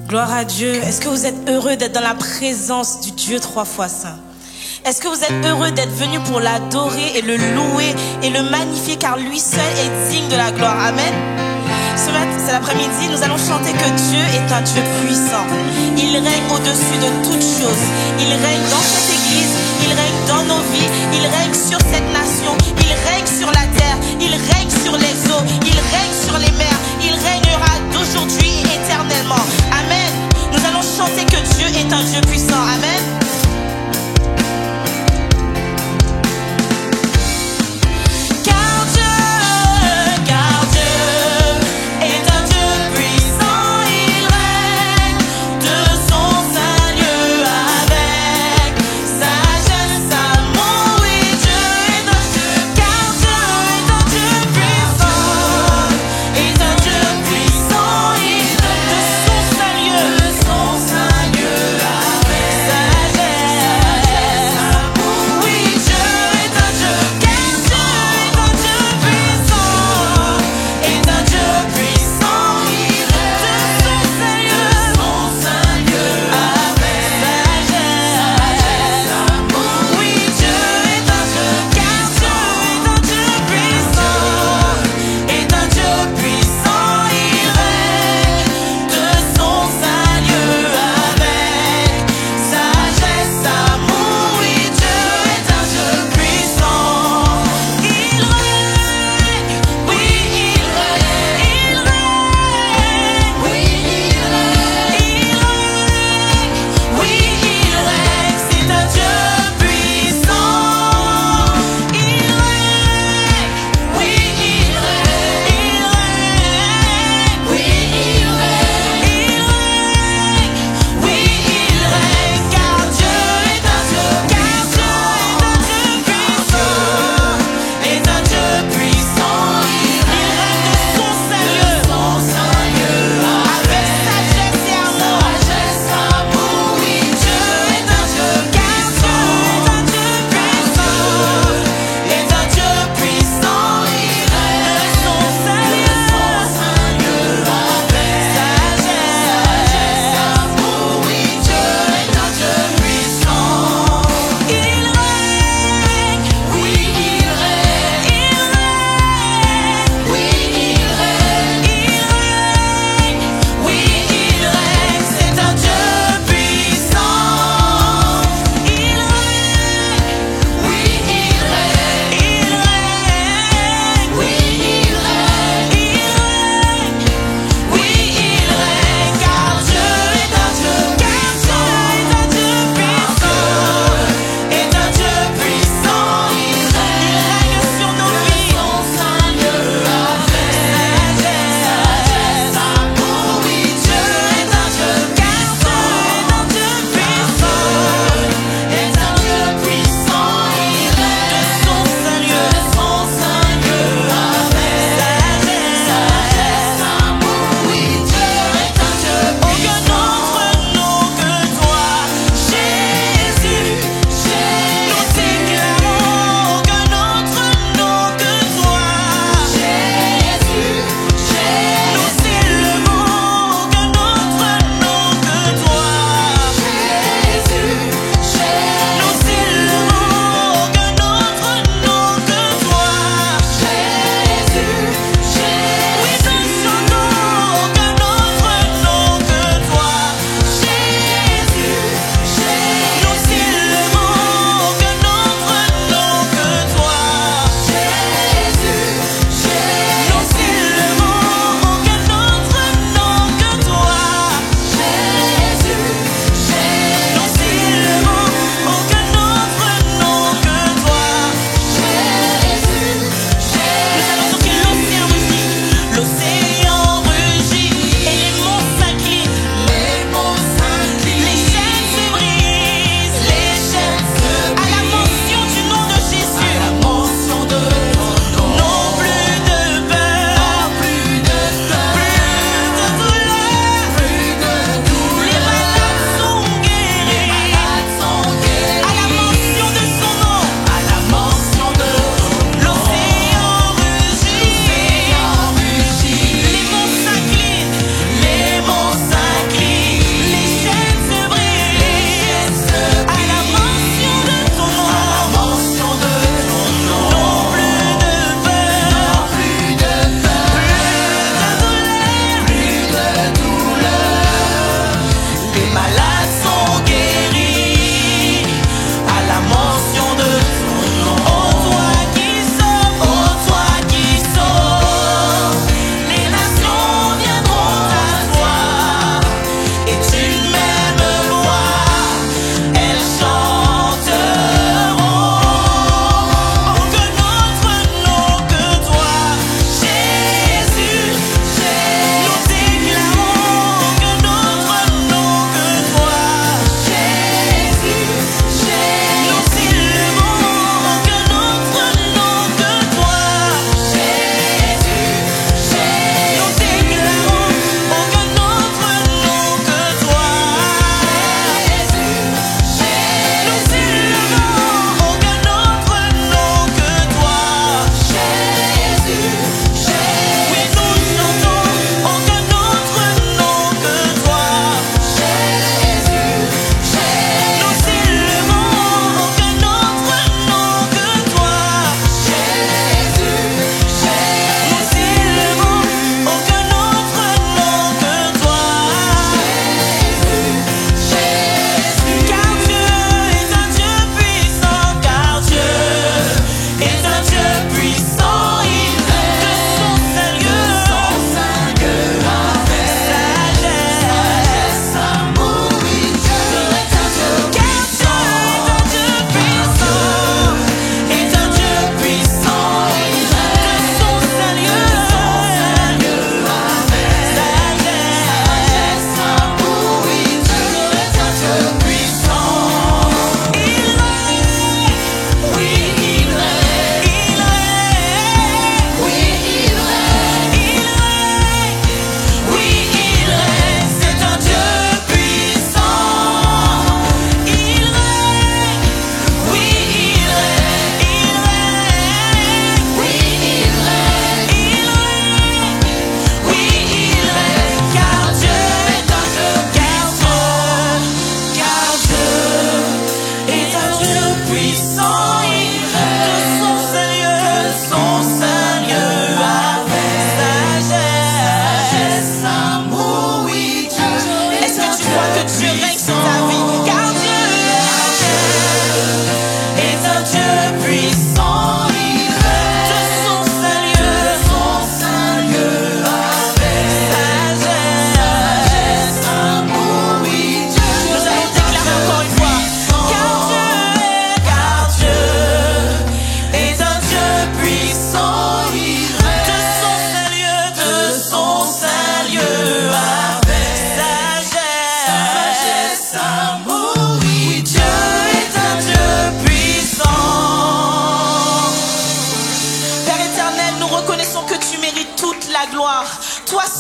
Gloire à Dieu. Est-ce que vous êtes heureux d'être dans la présence du Dieu 3 fois saint? Est-ce que vous êtes heureux d'être venu pour l'adorer et le louer et le magnifier car lui seul est digne de la gloire? Amen. Ce matin, c'est l'après-midi, nous allons chanter que Dieu est un Dieu puissant. Il règne au-dessus de toutes choses. Il règne dans cette église, il règne dans nos vies, il règne sur cette nation, il règne sur la terre, il règne sur les eaux, il règne sur les mers, il régnera d'aujourd'hui et éternellement. Amen. Nous allons chanter que Dieu est un Dieu puissant. Amen. Avec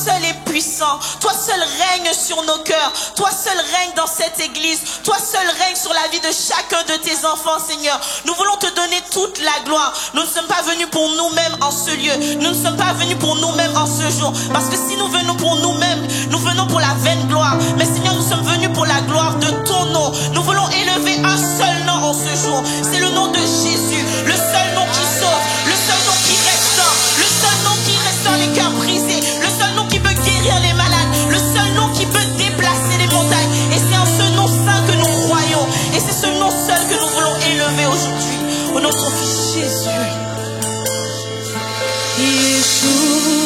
seul es puissant. Toi seul règne sur nos cœurs. Toi seul règne dans cette église. Toi seul règne sur la vie de chacun de tes enfants, Seigneur. Nous voulons te donner toute la gloire. Nous ne sommes pas venus pour nous-mêmes en ce lieu. Nous ne sommes pas venus pour nous-mêmes en ce jour. Parce que si nous venons pour nous-mêmes, nous venons pour la vaine gloire. Mais Seigneur, nous sommes venus pour la gloire de ton nom. Nous voulons élever un seul nom en ce jour. C'est le nom de Jésus. Le seul nom qui sauve. Le seul nom qui restaure. Le seul nom qui restaure les cœurs brisés. Le seul nom qui peut guérir les malades. Le seul nom qui peut déplacer les montagnes. Et c'est en ce nom saint que nous croyons. Et c'est ce nom seul que nous voulons élever aujourd'hui. Au nom de ton Fils Jésus. Yeshua.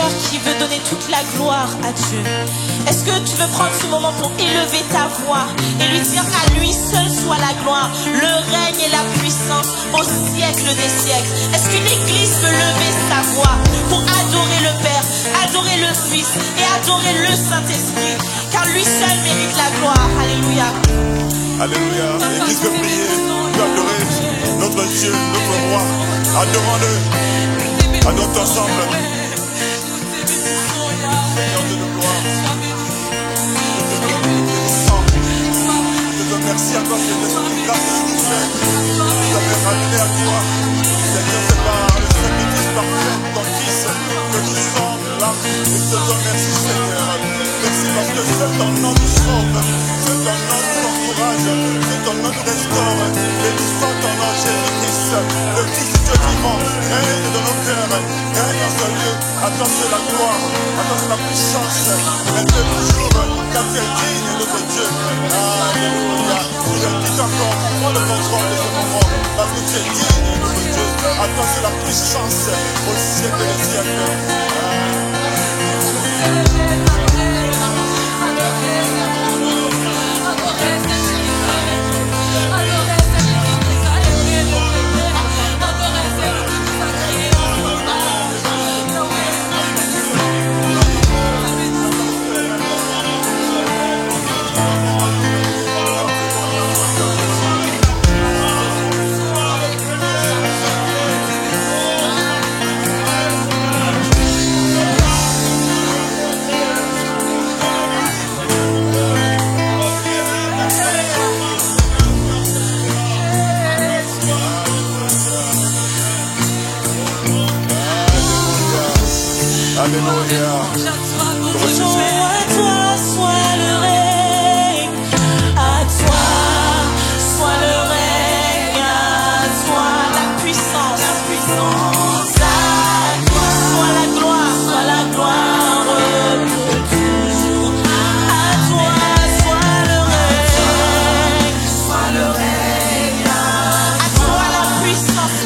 cœur qui veut donner toute la gloire à Dieu? Est-ce que tu veux prendre ce moment pour élever ta voix et lui dire à lui seul soit la gloire, le règne et la puissance au siècle des siècles? Est-ce qu'une église peut lever sa voix pour adorer le Père, adorer le Fils et adorer le Saint-Esprit? Car lui seul mérite la gloire. Alléluia. Alléluia. L'église peut prier, peut adorer notre Dieu, notre roi. Adorons-le. Adorons ensemble. Seigneur de nos gloires. Je te remercie à toi, Seigneur, pour les grâces que tu nous fais. Nous avons ramené à toi. Seigneur, c'est par le sacrifice parfait de ton Fils que nous sommes là. Et je te remercie, Seigneur. Merci parce que c'est ton nom nous sauve. C'est ton nom nous encourage. C'est ton nom nous restaure. Béni soit ton nom, Jésus-Christ, le Fils du Dieu vivant. Règne dans nos cœurs. Règne dans ce lieu. À toi c'est la gloire. À toi c'est la puissance. Reste toujours. Car tu es digne, notre Dieu. Alléluia. Je te dis encore, prends le contrôle de ce moment. Parce que tu es digne, notre Dieu. À toi c'est la puissance au siècle des siècles. Alléluia. À toi soit le règne, à toi soit le règne, à toi la puissance, à toi soit la gloire pour toujours. À toi soit le règne, à toi la puissance,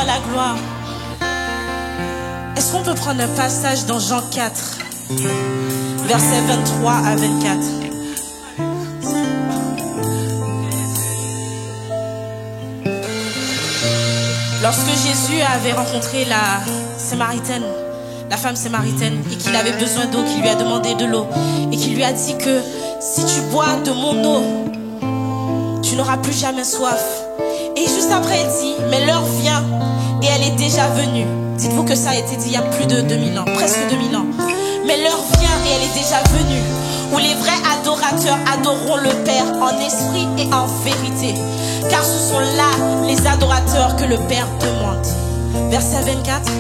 la gloire. Est-ce qu'on peut prendre un passage dans Jean 4, versets 23 à 24? Lorsque Jésus avait rencontré la femme samaritaine, et qu'il avait besoin d'eau, qu'il lui a demandé de l'eau, et qu'il lui a dit que si tu bois de mon eau, tu n'auras plus jamais soif. Et juste après, il dit, mais l'heure vient et elle est déjà venue. Dites-vous que ça a été dit il y a plus de 2000 ans, presque 2000 ans. Mais l'heure vient et elle est déjà venue, où les vrais adorateurs adoreront le Père en esprit et en vérité. Car ce sont là les adorateurs que le Père demande. Verset 24.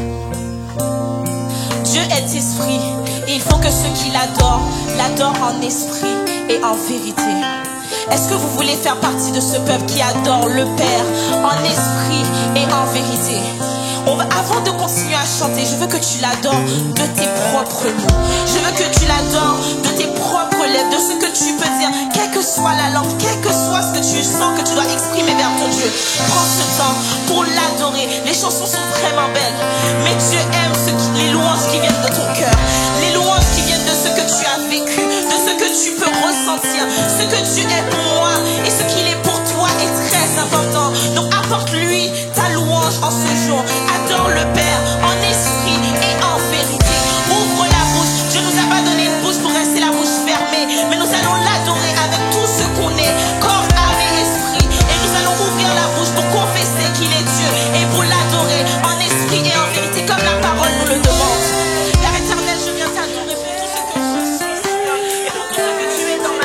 Dieu est esprit et il faut que ceux qui l'adorent en esprit et en vérité. Est-ce que vous voulez faire partie de ce peuple qui adore le Père en esprit et en vérité? Avant de continuer à chanter, je veux que tu l'adores de tes propres mots. Je veux que tu l'adores de tes propres lèvres, de ce que tu peux dire, quelle que soit la langue, quel que soit ce que tu sens que tu dois exprimer vers ton Dieu. Prends ce temps pour l'adorer. Les chansons sont vraiment belles, mais Dieu aime les louanges qui viennent de ton cœur, les louanges qui viennent de ce que tu as vécu, de ce que tu peux ressentir. Ce que Dieu est pour moi et ce qu'il est pour toi est très important. Donc apporte-lui ta louange en ce jour. Adore le Père en esprit et en vérité. Ouvre la bouche. Dieu nous a pas donné une bouche pour rester la bouche fermée, mais nous allons l'adorer avec tout ce qu'on est, corps, âme et esprit. Et nous allons ouvrir la bouche pour confesser qu'il est Dieu et pour l'adorer en esprit et en vérité, comme la parole nous le demande. Père éternel, je viens t'adorer pour tout ce que je suis et pour tout ce que tu es dans ma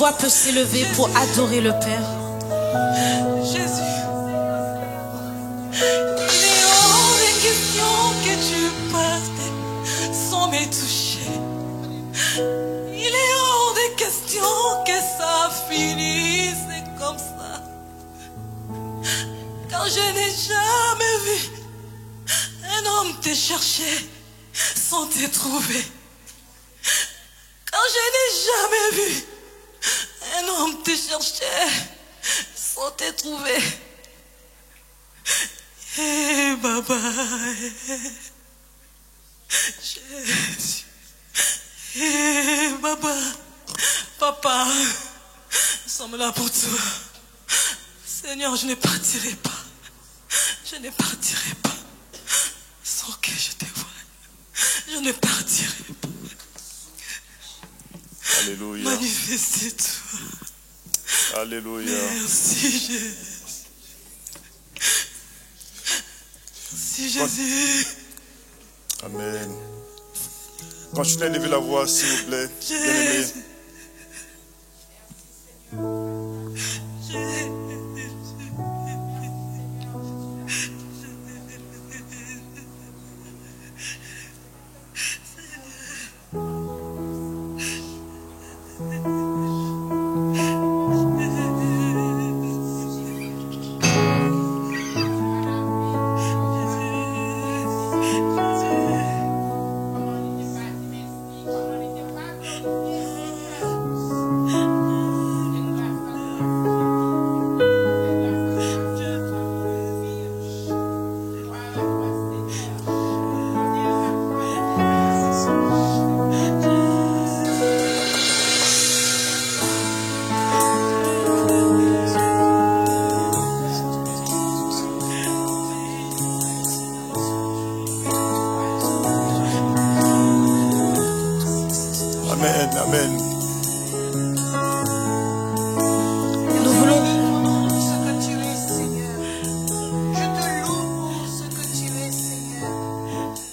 voix peut s'élever pour adorer le Père. Jésus, il est hors de question que tu partes sans me toucher. Il est hors de question que ça finisse comme ça. Quand je n'ai jamais vu un homme te chercher sans te trouver. Quand je n'ai jamais vu un homme te chercher sans te trouver. Eh, Baba, Jésus, eh, Baba, Papa, nous sommes là pour toi. Seigneur, je ne partirai pas. Je ne partirai pas sans que je te voie. Je ne partirai pas. Alléluia. Manifeste-toi. Alléluia. Merci Jésus. Merci Jésus. Amen. Continuez à lever la voix, s'il vous plaît. Bien-aimés. Jésus. Amen, amen. Nous voulons Ce que tu es, Seigneur. Je te loue pour ce que tu es, Seigneur.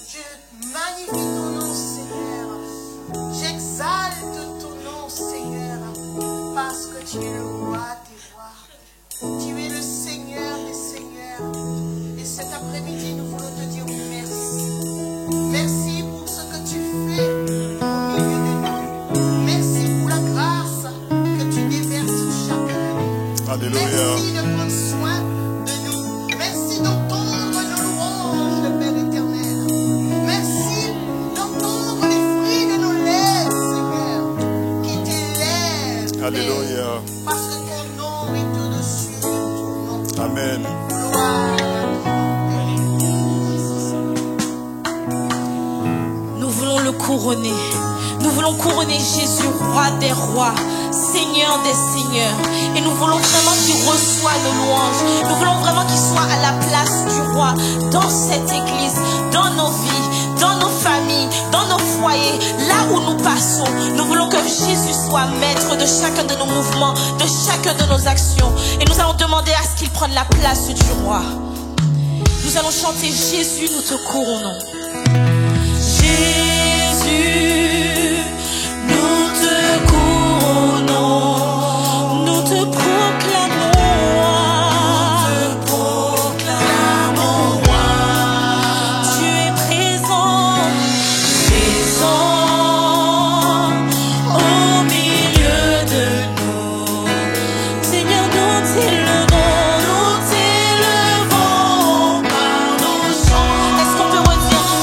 Je magnifie ton nom, Seigneur. J'exalte ton nom, Seigneur, parce que tu es le roi des rois. Tu es le Seigneur des seigneurs. Et cet après-midi, nous voulons te dire merci. Merci pour ce que tu fais au milieu de nous. Merci pour la grâce que tu déverses chaque année. Alléluia. Merci de prendre soin de nous. Merci d'entendre nos louanges, Père éternel. Merci d'entendre les fruits de nos lèvres, Seigneur, qui t'élèvent. Père, Alléluia. parce que ton nom est au-dessus de tout nom. Amen. Gloire. Nous voulons le couronner. Nous voulons couronner Jésus, roi des rois, Seigneur des seigneurs. Et nous voulons vraiment qu'il reçoive nos louanges. Nous voulons vraiment qu'il soit à la place du roi dans cette église, dans nos vies, dans nos familles, dans nos foyers, là où nous passons. Nous voulons que Jésus soit maître de chacun de nos mouvements, de chacun de nos actions. Et nous allons demander à ce qu'il prenne la place du roi. Nous allons chanter Jésus, nous te couronnons. Jésus, nous te couronnons, nous te proclamons roi. Tu es présent au milieu de nous. Seigneur, nous t'élevons par nos chants. Est-ce qu'on peut redire?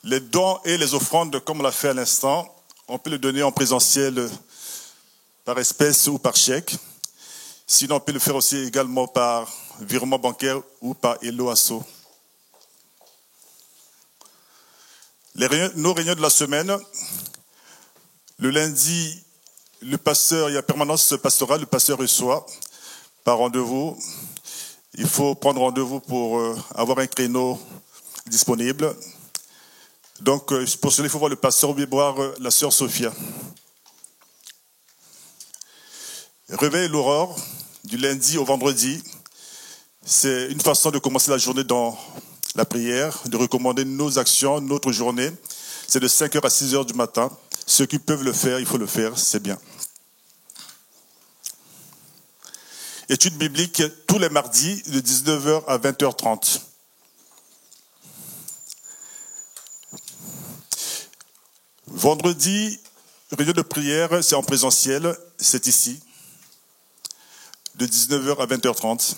Les dons et les offrandes, comme on l'a fait à l'instant, on peut le donner en présentiel par espèce ou par chèque. Sinon, on peut le faire aussi également par virement bancaire ou par Hello Asso. Nos réunions de la semaine, le lundi, le pasteur, il y a permanence pastorale, le pasteur reçoit par rendez-vous. Il faut prendre rendez-vous pour avoir un créneau disponible. Donc, pour cela, il faut voir le pasteur ou bien voir la sœur Sophia. Réveil l'aurore, du lundi au vendredi, c'est une façon de commencer la journée dans la prière, de recommander nos actions, notre journée. C'est de 5h à 6h du matin. Ceux qui peuvent le faire, il faut le faire, c'est bien. Étude biblique tous les mardis de 19h à 20h30. Vendredi, réunion de prière, c'est en présentiel, c'est ici, de 19h à 20h30.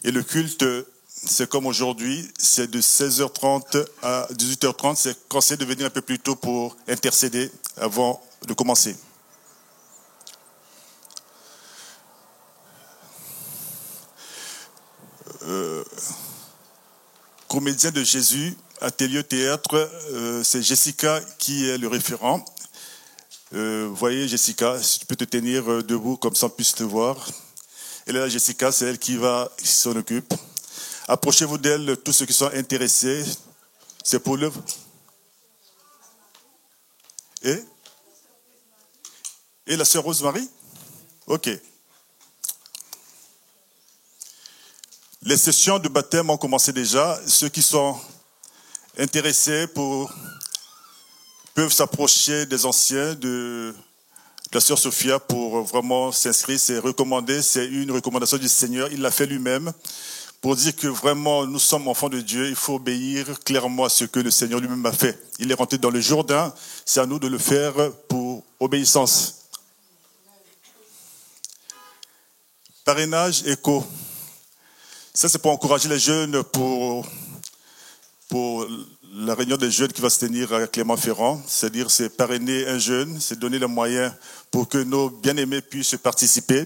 Et le culte, c'est comme aujourd'hui, c'est de 16h30 à 18h30, c'est conseillé de venir un peu plus tôt pour intercéder avant de commencer. Comédien de Jésus, atelier théâtre, c'est Jessica qui est le référent. Voyez Jessica, si tu peux te tenir debout comme ça on puisse te voir. Et là Jessica, c'est elle qui s'en occupe. Approchez-vous d'elle, tous ceux qui sont intéressés. C'est pour l'œuvre. Et la sœur Rosemary? Ok. Les sessions de baptême ont commencé déjà. Ceux qui sont intéressés peuvent s'approcher des anciens de la sœur Sophia pour vraiment s'inscrire. C'est recommandé, c'est une recommandation du Seigneur. Il l'a fait lui-même pour dire que vraiment nous sommes enfants de Dieu. Il faut obéir clairement à ce que le Seigneur lui-même a fait. Il est rentré dans le Jourdain. C'est à nous de le faire pour obéissance. Parrainage éco. Ça, c'est pour encourager les jeunes pour la réunion des jeunes qui va se tenir à Clermont-Ferrand. C'est-à-dire, c'est parrainer un jeune, c'est donner les moyens pour que nos bien-aimés puissent participer.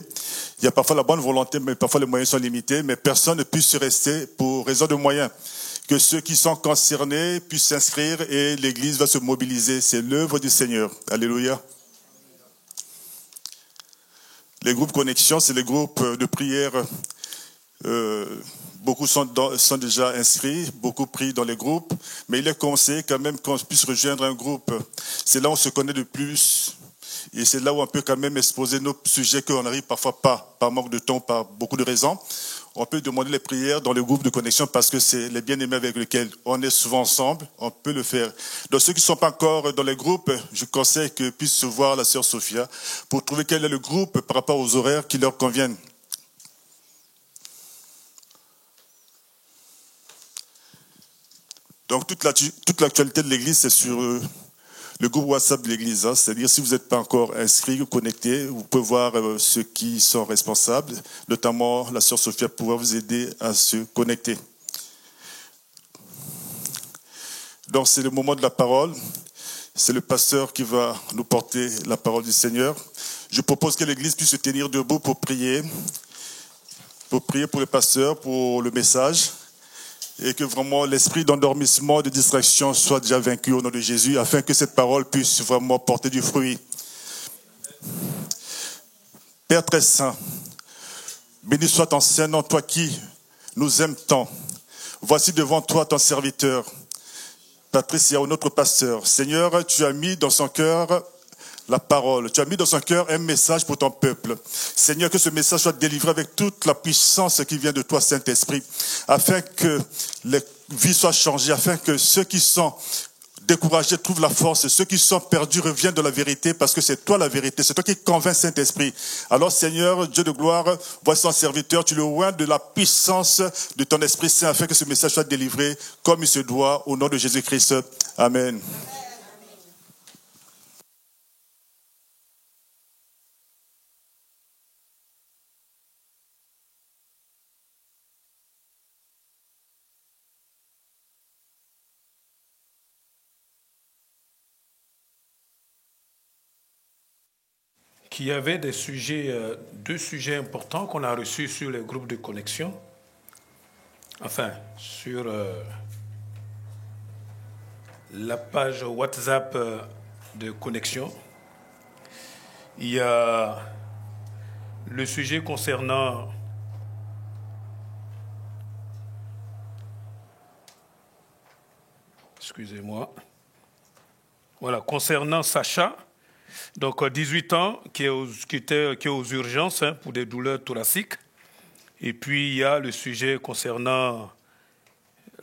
Il y a parfois la bonne volonté, mais parfois les moyens sont limités, mais personne ne puisse rester pour raison de moyens. Que ceux qui sont concernés puissent s'inscrire et l'Église va se mobiliser. C'est l'œuvre du Seigneur. Alléluia. Les groupes connexion, c'est les groupes de prière. Beaucoup sont déjà inscrits, beaucoup prient dans les groupes, mais il est conseillé quand même qu'on puisse rejoindre un groupe. C'est là où on se connaît de plus et c'est là où on peut quand même exposer nos sujets qu'on n'arrive parfois pas, par manque de temps, par beaucoup de raisons. On peut demander les prières dans le groupe de connexion parce que c'est les bien-aimés avec lesquels on est souvent ensemble, on peut le faire. Donc ceux qui ne sont pas encore dans les groupes, je conseille qu'ils puissent voir la sœur Sophia pour trouver quel est le groupe par rapport aux horaires qui leur conviennent. Donc toute l'actualité de l'Église, c'est sur le groupe WhatsApp de l'Église. Hein. C'est-à-dire si vous n'êtes pas encore inscrit ou connecté, vous pouvez voir ceux qui sont responsables, notamment la sœur Sophia pour pouvoir vous aider à se connecter. Donc c'est le moment de la parole. C'est le pasteur qui va nous porter la parole du Seigneur. Je propose que l'Église puisse se tenir debout pour prier pour le pasteur, pour le message. Et que vraiment l'esprit d'endormissement, de distraction soit déjà vaincu au nom de Jésus, afin que cette parole puisse vraiment porter du fruit. Père très saint, béni soit ton Saint-Nom, toi qui nous aimes tant. Voici devant toi ton serviteur, Patricia, notre pasteur. Seigneur, tu as mis dans son cœur la parole. Tu as mis dans son cœur un message pour ton peuple. Seigneur, que ce message soit délivré avec toute la puissance qui vient de toi, Saint-Esprit, afin que les vies soient changées, afin que ceux qui sont découragés trouvent la force, ceux qui sont perdus reviennent de la vérité, parce que c'est toi la vérité, c'est toi qui convainc Saint-Esprit. Alors Seigneur, Dieu de gloire, voici ton serviteur, tu le oins de la puissance de ton Esprit Saint, afin que ce message soit délivré comme il se doit, au nom de Jésus-Christ. Amen. Donc, il y avait des sujets, deux sujets importants qu'on a reçus sur les groupes de connexion. Enfin, sur la page WhatsApp de connexion. Il y a le sujet concernant excusez-moi. Voilà, concernant Sacha, donc 18 ans, qui est aux urgences pour des douleurs thoraciques. Et puis il y a le sujet concernant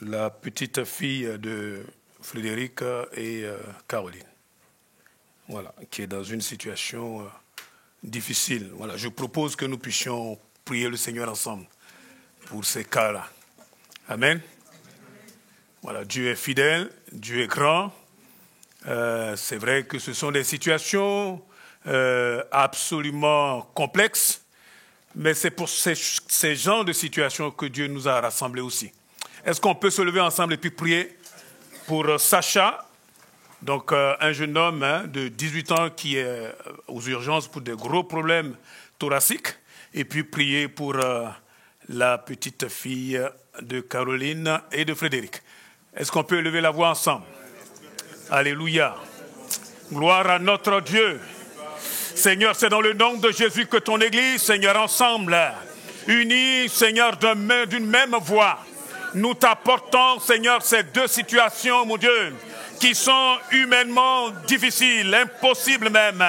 la petite fille de Frédéric et Caroline. Voilà, qui est dans une situation difficile. Voilà, je propose que nous puissions prier le Seigneur ensemble pour ces cas-là. Amen. Voilà, Dieu est fidèle, Dieu est grand. C'est vrai que ce sont des situations absolument complexes, mais c'est pour ces genres de situations que Dieu nous a rassemblés aussi. Est-ce qu'on peut se lever ensemble et puis prier pour Sacha, donc un jeune homme de 18 ans qui est aux urgences pour des gros problèmes thoraciques, et puis prier pour la petite fille de Caroline et de Frédéric. Est-ce qu'on peut lever la voix ensemble? Alléluia. Gloire à notre Dieu. Seigneur, c'est dans le nom de Jésus que ton Église, Seigneur, ensemble, unis, Seigneur, d'une même voix, nous t'apportons, Seigneur, ces deux situations, mon Dieu, qui sont humainement difficiles, impossibles même.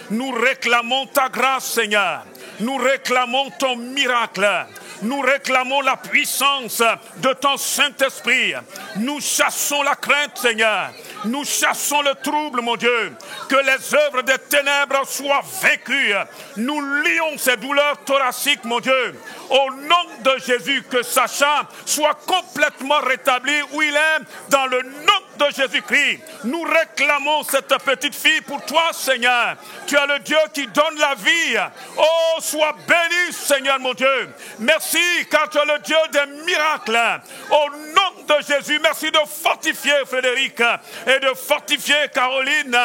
Nous réclamons ta grâce, Seigneur. Nous réclamons ton miracle. Nous réclamons la puissance de ton Saint-Esprit. Nous chassons la crainte, Seigneur. Nous chassons le trouble, mon Dieu. Que les œuvres des ténèbres soient vaincues. Nous lions ces douleurs thoraciques, mon Dieu. Au nom de Jésus, que Sacha soit complètement rétabli où il est, dans le nom de Jésus-Christ. Nous réclamons cette petite fille pour toi, Seigneur. Tu es le Dieu qui donne la vie. Oh, sois béni, Seigneur, mon Dieu. Merci, car tu es le Dieu des miracles. Au nom de Jésus, merci de fortifier Frédéric et de fortifier Caroline,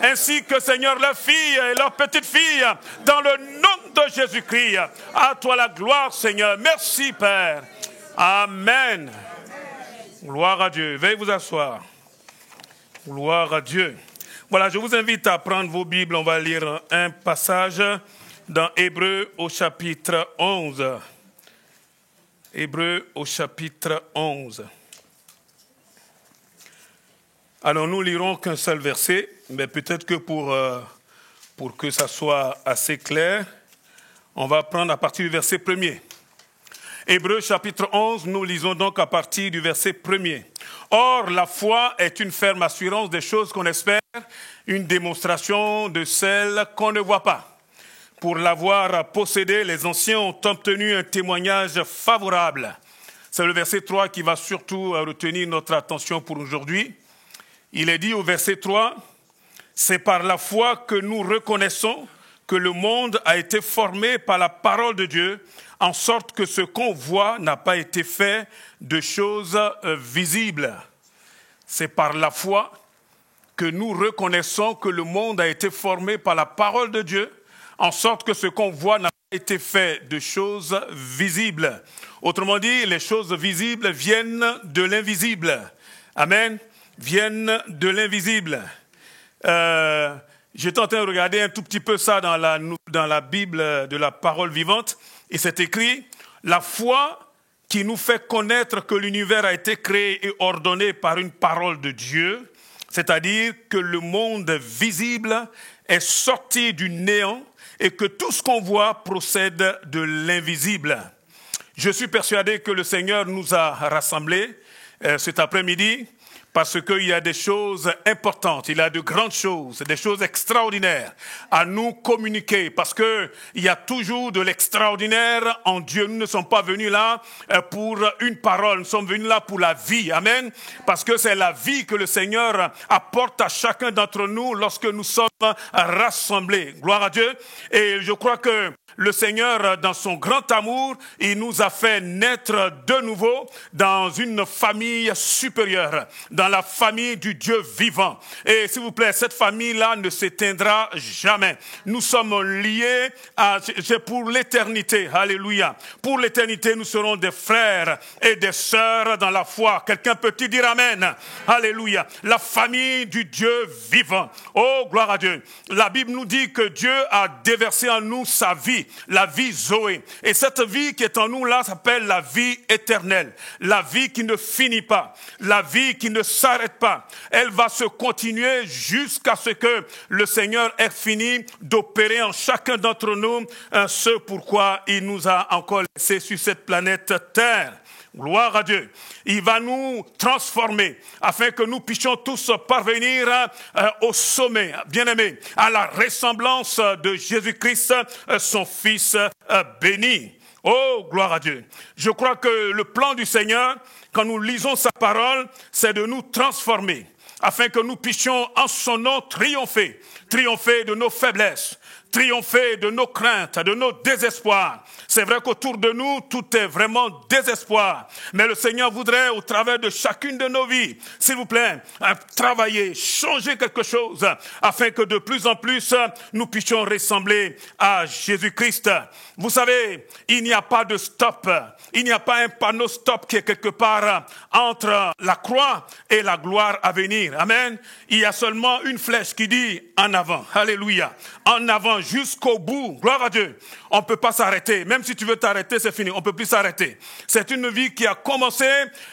ainsi que, Seigneur, leur fille et leur petite fille, dans le nom de Jésus-Christ. À toi la gloire, Seigneur. Merci, Père. Amen. Gloire à Dieu. Veuillez vous asseoir. Gloire à Dieu. Voilà, je vous invite à prendre vos Bibles. On va lire un passage dans Hébreux au chapitre 11. Hébreux au chapitre 11. Alors, nous lirons qu'un seul verset, mais peut-être que pour que ça soit assez clair, on va prendre à partir du verset 1er. Hébreux chapitre 11, nous lisons donc à partir du verset 1er. Or, la foi est une ferme assurance des choses qu'on espère, une démonstration de celles qu'on ne voit pas. Pour l'avoir possédé, les anciens ont obtenu un témoignage favorable. C'est le verset 3 qui va surtout retenir notre attention pour aujourd'hui. Il est dit au verset 3, « C'est par la foi que nous reconnaissons que le monde a été formé par la parole de Dieu, en sorte que ce qu'on voit n'a pas été fait de choses visibles. » C'est par la foi que nous reconnaissons que le monde a été formé par la parole de Dieu, en sorte que ce qu'on voit n'a pas été fait de choses visibles. Autrement dit, les choses visibles viennent de l'invisible. Amen. Viennent de l'invisible. J'étais en train de regarder un tout petit peu ça dans la Bible de la parole vivante, et c'est écrit « La foi qui nous fait connaître que l'univers a été créé et ordonné par une parole de Dieu, c'est-à-dire que le monde visible est sorti du néant et que tout ce qu'on voit procède de l'invisible. » Je suis persuadé que le Seigneur nous a rassemblés cet après-midi parce qu'il y a des choses importantes, il y a de grandes choses, des choses extraordinaires à nous communiquer, parce qu'il y a toujours de l'extraordinaire en Dieu. Nous ne sommes pas venus là pour une parole, nous sommes venus là pour la vie, amen, parce que c'est la vie que le Seigneur apporte à chacun d'entre nous lorsque nous sommes rassemblés. Gloire à Dieu. Et je crois que le Seigneur, dans son grand amour, il nous a fait naître de nouveau dans une famille supérieure, dans la famille du Dieu vivant. Et s'il vous plaît, cette famille-là ne s'éteindra jamais. Nous sommes liés pour l'éternité. Alléluia. Pour l'éternité, nous serons des frères et des sœurs dans la foi. Quelqu'un peut-il dire amen? Alléluia. La famille du Dieu vivant. Oh, gloire à Dieu. La Bible nous dit que Dieu a déversé en nous sa vie, la vie Zoé. Et cette vie qui est en nous là s'appelle la vie éternelle. La vie qui ne finit pas. La vie qui ne s'arrête pas. Elle va se continuer jusqu'à ce que le Seigneur ait fini d'opérer en chacun d'entre nous ce pourquoi il nous a encore laissé sur cette planète Terre. Gloire à Dieu. Il va nous transformer afin que nous puissions tous parvenir au sommet, bien-aimés, à la ressemblance de Jésus-Christ, son Fils béni. Oh, gloire à Dieu. Je crois que le plan du Seigneur, quand nous lisons sa parole, c'est de nous transformer afin que nous puissions en son nom triompher de nos faiblesses, triompher de nos craintes, de nos désespoirs. C'est vrai qu'autour de nous, tout est vraiment désespoir. Mais le Seigneur voudrait, au travers de chacune de nos vies, s'il vous plaît, travailler, changer quelque chose, afin que de plus en plus, nous puissions ressembler à Jésus-Christ. Vous savez, il n'y a pas de stop. Il n'y a pas un panneau stop qui est quelque part entre la croix et la gloire à venir. Amen. Il y a seulement une flèche qui dit en avant. Alléluia. En avant jusqu'au bout. Gloire à Dieu. On ne peut pas s'arrêter. Même si tu veux t'arrêter, c'est fini. On ne peut plus s'arrêter. C'est une vie qui a commencé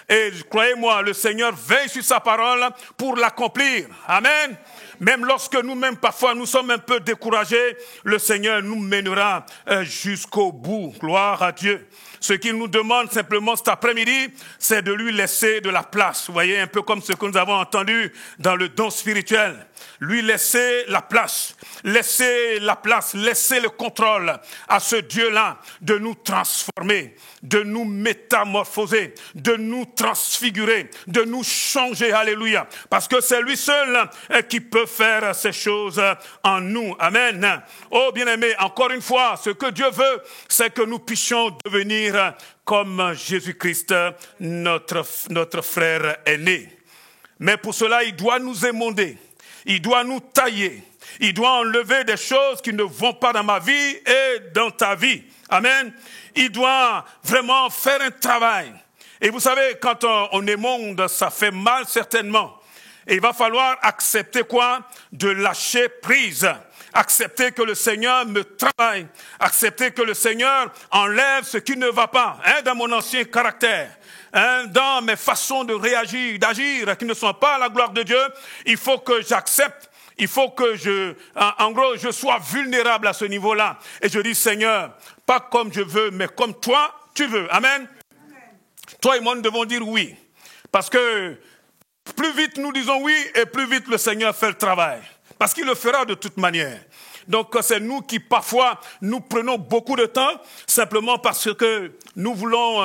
et croyez-moi, le Seigneur veille sur sa parole pour l'accomplir. Amen. Même lorsque nous-mêmes, parfois, nous sommes un peu découragés, le Seigneur nous mènera jusqu'au bout. Gloire à Dieu. Ce qu'il nous demande simplement cet après-midi, c'est de lui laisser de la place. Vous voyez, un peu comme ce que nous avons entendu dans le don spirituel. Lui laisser la place, laisser le contrôle à ce Dieu-là de nous transformer, de nous métamorphoser, de nous transfigurer, de nous changer. Alléluia. Parce que c'est lui seul qui peut faire ces choses en nous. Amen. Oh, bien-aimés, encore une fois, ce que Dieu veut, c'est que nous puissions devenir comme Jésus-Christ, notre frère aîné. Mais pour cela, il doit nous émonder. Il doit nous tailler. Il doit enlever des choses qui ne vont pas dans ma vie et dans ta vie. Amen. Il doit vraiment faire un travail. Et vous savez, quand on émonde, ça fait mal certainement. Et il va falloir accepter quoi? De lâcher prise. Accepter que le Seigneur me travaille. Accepter que le Seigneur enlève ce qui ne va pas, dans mon ancien caractère. Dans mes façons de réagir, d'agir, qui ne sont pas à la gloire de Dieu, il faut que j'accepte, il faut que je sois vulnérable à ce niveau-là. Et je dis, Seigneur, pas comme je veux, mais comme toi, tu veux. Amen. Toi et moi, nous devons dire oui. Parce que plus vite nous disons oui, et plus vite le Seigneur fait le travail. Parce qu'il le fera de toute manière. Donc c'est nous qui parfois nous prenons beaucoup de temps simplement parce que nous voulons,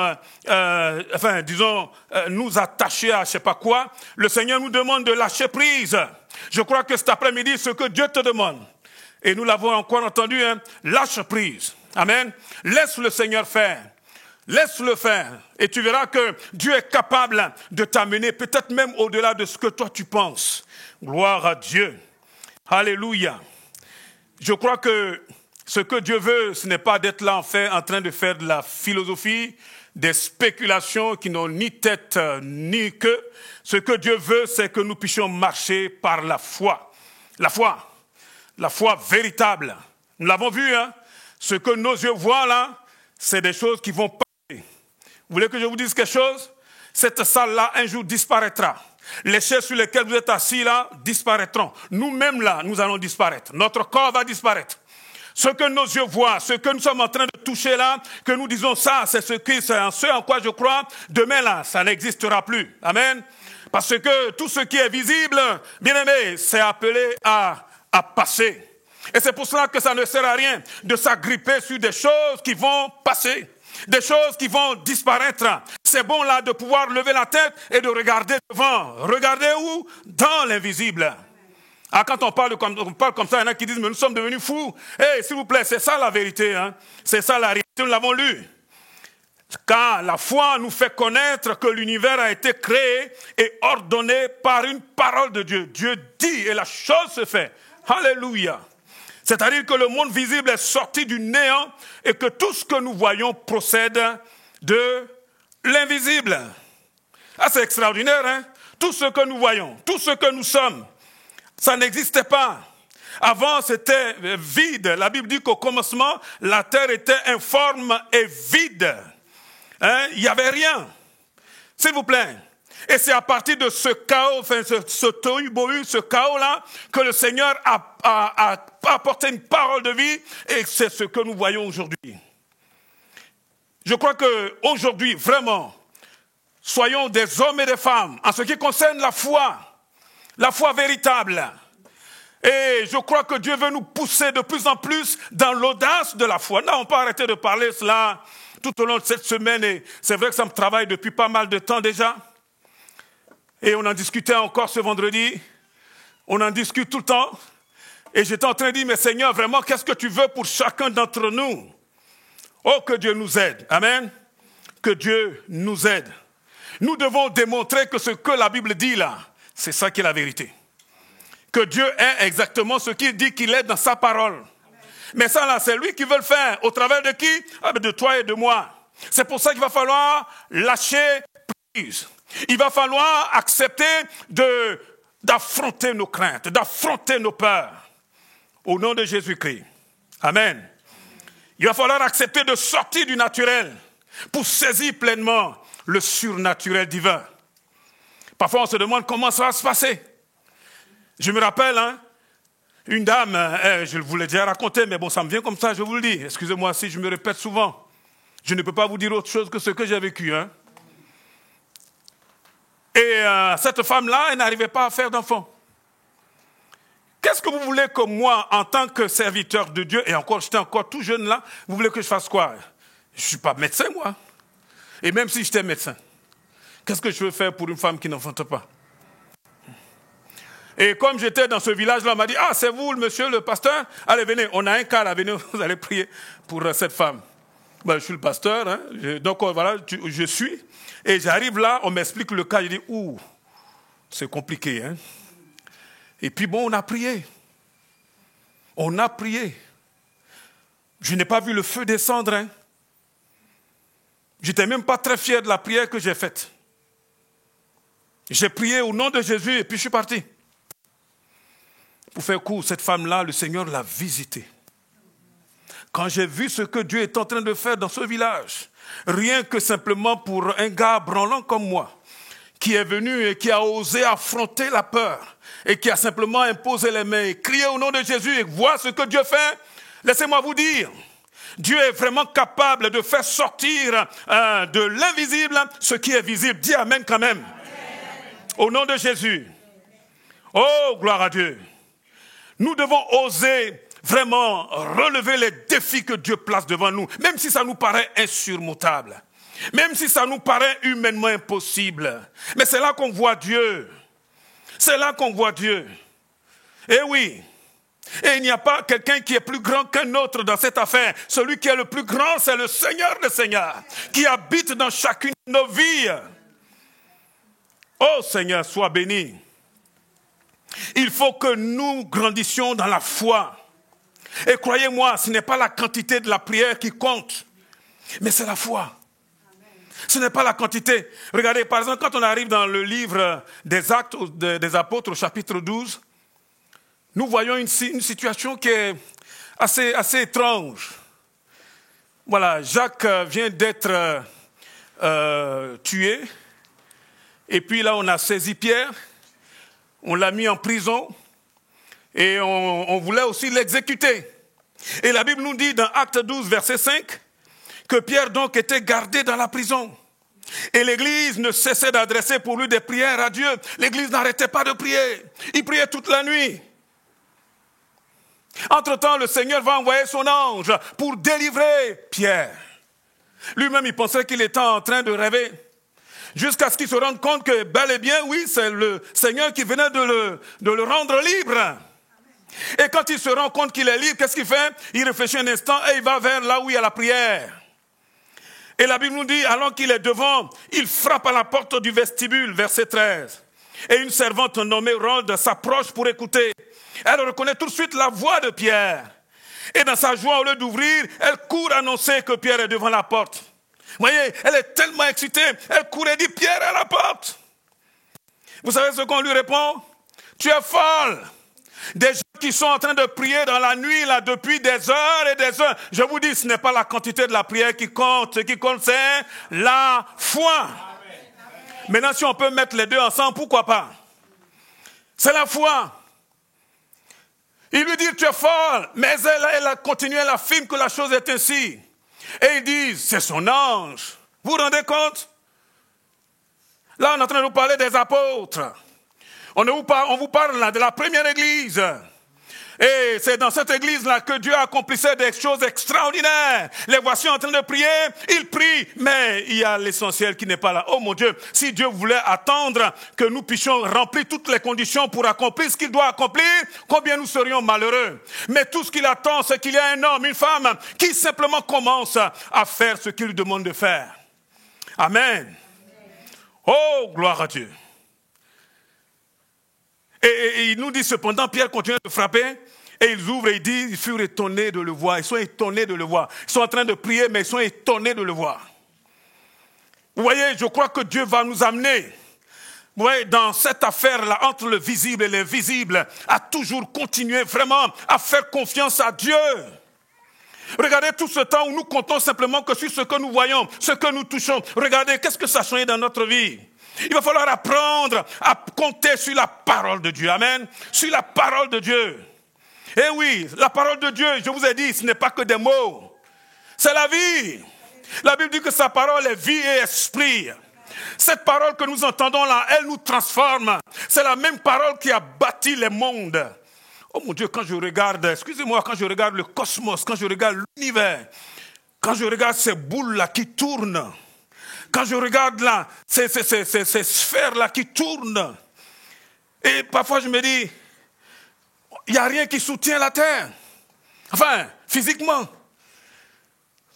nous attacher à je sais pas quoi. Le Seigneur nous demande de lâcher prise. Je crois que cet après-midi, ce que Dieu te demande, et nous l'avons encore entendu, lâche prise. Amen. Laisse le Seigneur faire. Laisse-le faire. Et tu verras que Dieu est capable de t'amener peut-être même au-delà de ce que toi tu penses. Gloire à Dieu. Alléluia. Je crois que ce que Dieu veut, ce n'est pas d'être là en train de faire de la philosophie, des spéculations qui n'ont ni tête ni queue. Ce que Dieu veut, c'est que nous puissions marcher par la foi. La foi véritable. Nous l'avons vu, ce que nos yeux voient là, c'est des choses qui vont passer. Vous voulez que je vous dise quelque chose? Cette salle-là, un jour, disparaîtra. Les chaises sur lesquelles vous êtes assis là disparaîtront. Nous-mêmes là, nous allons disparaître. Notre corps va disparaître. Ce que nos yeux voient, ce que nous sommes en train de toucher là, que nous disons ça, c'est ce en quoi je crois, demain là, ça n'existera plus. Amen. Parce que tout ce qui est visible, bien aimé, c'est appelé à passer. Et c'est pour cela que ça ne sert à rien de s'agripper sur des choses qui vont passer. Des choses qui vont disparaître. C'est bon là de pouvoir lever la tête et de regarder devant. Regarder où? Dans l'invisible. Ah, quand on parle comme ça, il y en a qui disent, mais nous sommes devenus fous. Eh, s'il vous plaît, c'est ça la vérité. Hein? C'est ça la réalité, nous l'avons lu. Car la foi nous fait connaître que l'univers a été créé et ordonné par une parole de Dieu. Dieu dit et la chose se fait. Alléluia. C'est-à-dire que le monde visible est sorti du néant et que tout ce que nous voyons procède de l'invisible. Ah, c'est extraordinaire, hein? Tout ce que nous voyons, tout ce que nous sommes, ça n'existait pas. Avant, c'était vide. La Bible dit qu'au commencement, la terre était informe et vide. Hein? Il n'y avait rien. S'il vous plaît. Et c'est à partir de ce chaos, enfin ce tohu-bohu, ce chaos-là, que le Seigneur a apporté une parole de vie, et c'est ce que nous voyons aujourd'hui. Je crois qu'aujourd'hui, vraiment, soyons des hommes et des femmes, en ce qui concerne la foi véritable. Et je crois que Dieu veut nous pousser de plus en plus dans l'audace de la foi. Là, on peut arrêter de parler cela tout au long de cette semaine, et c'est vrai que ça me travaille depuis pas mal de temps déjà. Et on en discutait encore ce vendredi. On en discute tout le temps. Et j'étais en train de dire, mais Seigneur, vraiment, qu'est-ce que tu veux pour chacun d'entre nous? Oh, que Dieu nous aide. Amen. Que Dieu nous aide. Nous devons démontrer que ce que la Bible dit là, c'est ça qui est la vérité. Que Dieu est exactement ce qu'il dit qu'il est dans sa parole. Mais ça là, c'est lui qui veut le faire. Au travers de qui? De toi et de moi. C'est pour ça qu'il va falloir lâcher prise. Il va falloir accepter d'affronter nos craintes, d'affronter nos peurs. Au nom de Jésus-Christ. Amen. Il va falloir accepter de sortir du naturel pour saisir pleinement le surnaturel divin. Parfois, on se demande comment ça va se passer. Je me rappelle, hein, une dame, je vous l'ai déjà raconté, mais bon, ça me vient comme ça, je vous le dis. Excusez-moi si je me répète souvent. Je ne peux pas vous dire autre chose que ce que j'ai vécu. Hein. Et cette femme-là, elle n'arrivait pas à faire d'enfant. Qu'est-ce que vous voulez que moi, en tant que serviteur de Dieu, et encore, j'étais encore tout jeune là, vous voulez que je fasse quoi? Je ne suis pas médecin, moi. Et même si j'étais médecin, qu'est-ce que je veux faire pour une femme qui n'enfante pas? Et comme j'étais dans ce village-là, on m'a dit, ah, c'est vous, le monsieur, le pasteur? Allez, venez, on a un cas là, venez, vous allez prier pour cette femme. Ben, je suis le pasteur, hein, donc voilà, je suis. Et j'arrive là, on m'explique le cas, je dis, ouh, c'est compliqué, hein. Et puis bon, on a prié. On a prié. Je n'ai pas vu le feu descendre, hein. Je n'étais même pas très fier de la prière que j'ai faite. J'ai prié au nom de Jésus et puis je suis parti. Pour faire court, cette femme-là, le Seigneur l'a visitée. Quand j'ai vu ce que Dieu est en train de faire dans ce village, rien que simplement pour un gars branlant comme moi, qui est venu et qui a osé affronter la peur, et qui a simplement imposé les mains et crié au nom de Jésus et voir ce que Dieu fait, laissez-moi vous dire, Dieu est vraiment capable de faire sortir de l'invisible ce qui est visible. Dis amen quand même. Amen. Au nom de Jésus. Oh, gloire à Dieu. Nous devons oser vraiment relever les défis que Dieu place devant nous, même si ça nous paraît insurmontable, même si ça nous paraît humainement impossible. Mais c'est là qu'on voit Dieu. C'est là qu'on voit Dieu. Eh oui. Et il n'y a pas quelqu'un qui est plus grand qu'un autre dans cette affaire. Celui qui est le plus grand, c'est le Seigneur des Seigneurs, qui habite dans chacune de nos vies. Oh Seigneur, sois béni. Il faut que nous grandissions dans la foi. Et croyez-moi, ce n'est pas la quantité de la prière qui compte, mais c'est la foi. Ce n'est pas la quantité. Regardez, par exemple, quand on arrive dans le livre des Actes des Apôtres, au chapitre 12, nous voyons une situation qui est assez étrange. Voilà, Jacques vient d'être tué. Et puis là, on a saisi Pierre. On l'a mis en prison. Et on voulait aussi l'exécuter. Et la Bible nous dit dans Actes 12, verset 5, que Pierre donc était gardé dans la prison. Et l'Église ne cessait d'adresser pour lui des prières à Dieu. L'Église n'arrêtait pas de prier. Il priait toute la nuit. Entre-temps, le Seigneur va envoyer son ange pour délivrer Pierre. Lui-même, il pensait qu'il était en train de rêver. Jusqu'à ce qu'il se rende compte que bel et bien, oui, c'est le Seigneur qui venait de le rendre libre. Et quand il se rend compte qu'il est libre, qu'est-ce qu'il fait? Il réfléchit un instant et il va vers là où il y a la prière. Et la Bible nous dit, alors qu'il est devant, il frappe à la porte du vestibule, verset 13. Et une servante nommée Rhoda s'approche pour écouter. Elle reconnaît tout de suite la voix de Pierre. Et dans sa joie, au lieu d'ouvrir, elle court annoncer que Pierre est devant la porte. Vous voyez, elle est tellement excitée, elle court et dit, Pierre est à la porte. Vous savez ce qu'on lui répond? Tu es folle. Des gens qui sont en train de prier dans la nuit, là, depuis des heures et des heures. Je vous dis, ce n'est pas la quantité de la prière qui compte. Ce qui compte, c'est la foi. Amen. Maintenant, si on peut mettre les deux ensemble, pourquoi pas? C'est la foi. Il lui dit, tu es folle. Mais elle a continué, elle affirme que la chose est ainsi. Et ils disent, c'est son ange. Vous vous rendez compte? Là, on est en train de nous parler des apôtres. On vous parle là de la première église. Et c'est dans cette église-là que Dieu accomplissait des choses extraordinaires. Les voici en train de prier, ils prient, mais il y a l'essentiel qui n'est pas là. Oh mon Dieu, si Dieu voulait attendre que nous puissions remplir toutes les conditions pour accomplir ce qu'il doit accomplir, combien nous serions malheureux. Mais tout ce qu'il attend, c'est qu'il y a un homme, une femme, qui simplement commence à faire ce qu'il lui demande de faire. Amen. Oh, gloire à Dieu. Et il nous dit cependant, Pierre continue de frapper, et ils ouvrent et ils disent, ils furent étonnés de le voir, ils sont étonnés de le voir. Ils sont en train de prier, mais ils sont étonnés de le voir. Vous voyez, je crois que Dieu va nous amener, vous voyez, dans cette affaire-là, entre le visible et l'invisible, à toujours continuer vraiment à faire confiance à Dieu. Regardez tout ce temps où nous comptons simplement que sur ce que nous voyons, ce que nous touchons. Regardez, qu'est-ce que ça a changé dans notre vie? Il va falloir apprendre à compter sur la parole de Dieu. Amen. Sur la parole de Dieu. Eh oui, la parole de Dieu, je vous ai dit, ce n'est pas que des mots. C'est la vie. La Bible dit que sa parole est vie et esprit. Cette parole que nous entendons là, elle nous transforme. C'est la même parole qui a bâti les mondes. Oh mon Dieu, quand je regarde, excusez-moi, quand je regarde le cosmos, quand je regarde l'univers, quand je regarde ces boules-là qui tournent, quand je regarde là, ces sphères-là qui tournent, et parfois je me dis, il n'y a rien qui soutient la Terre. Enfin, physiquement.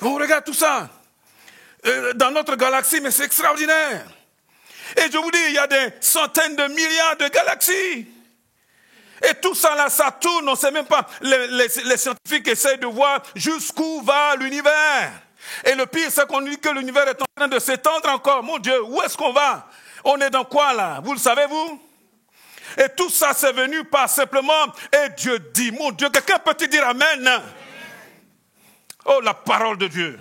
On regarde tout ça. Dans notre galaxie, mais c'est extraordinaire. Et je vous dis, il y a des centaines de milliards de galaxies. Et tout ça là, ça tourne, on ne sait même pas. Les scientifiques essayent de voir jusqu'où va l'univers. Et le pire, c'est qu'on dit que l'univers est en train de s'étendre encore. Mon Dieu, où est-ce qu'on va? On est dans quoi là? Vous le savez, vous? Et tout ça, c'est venu par simplement, et Dieu dit, mon Dieu, quelqu'un peut-te dire Amen? Oh, la parole de Dieu.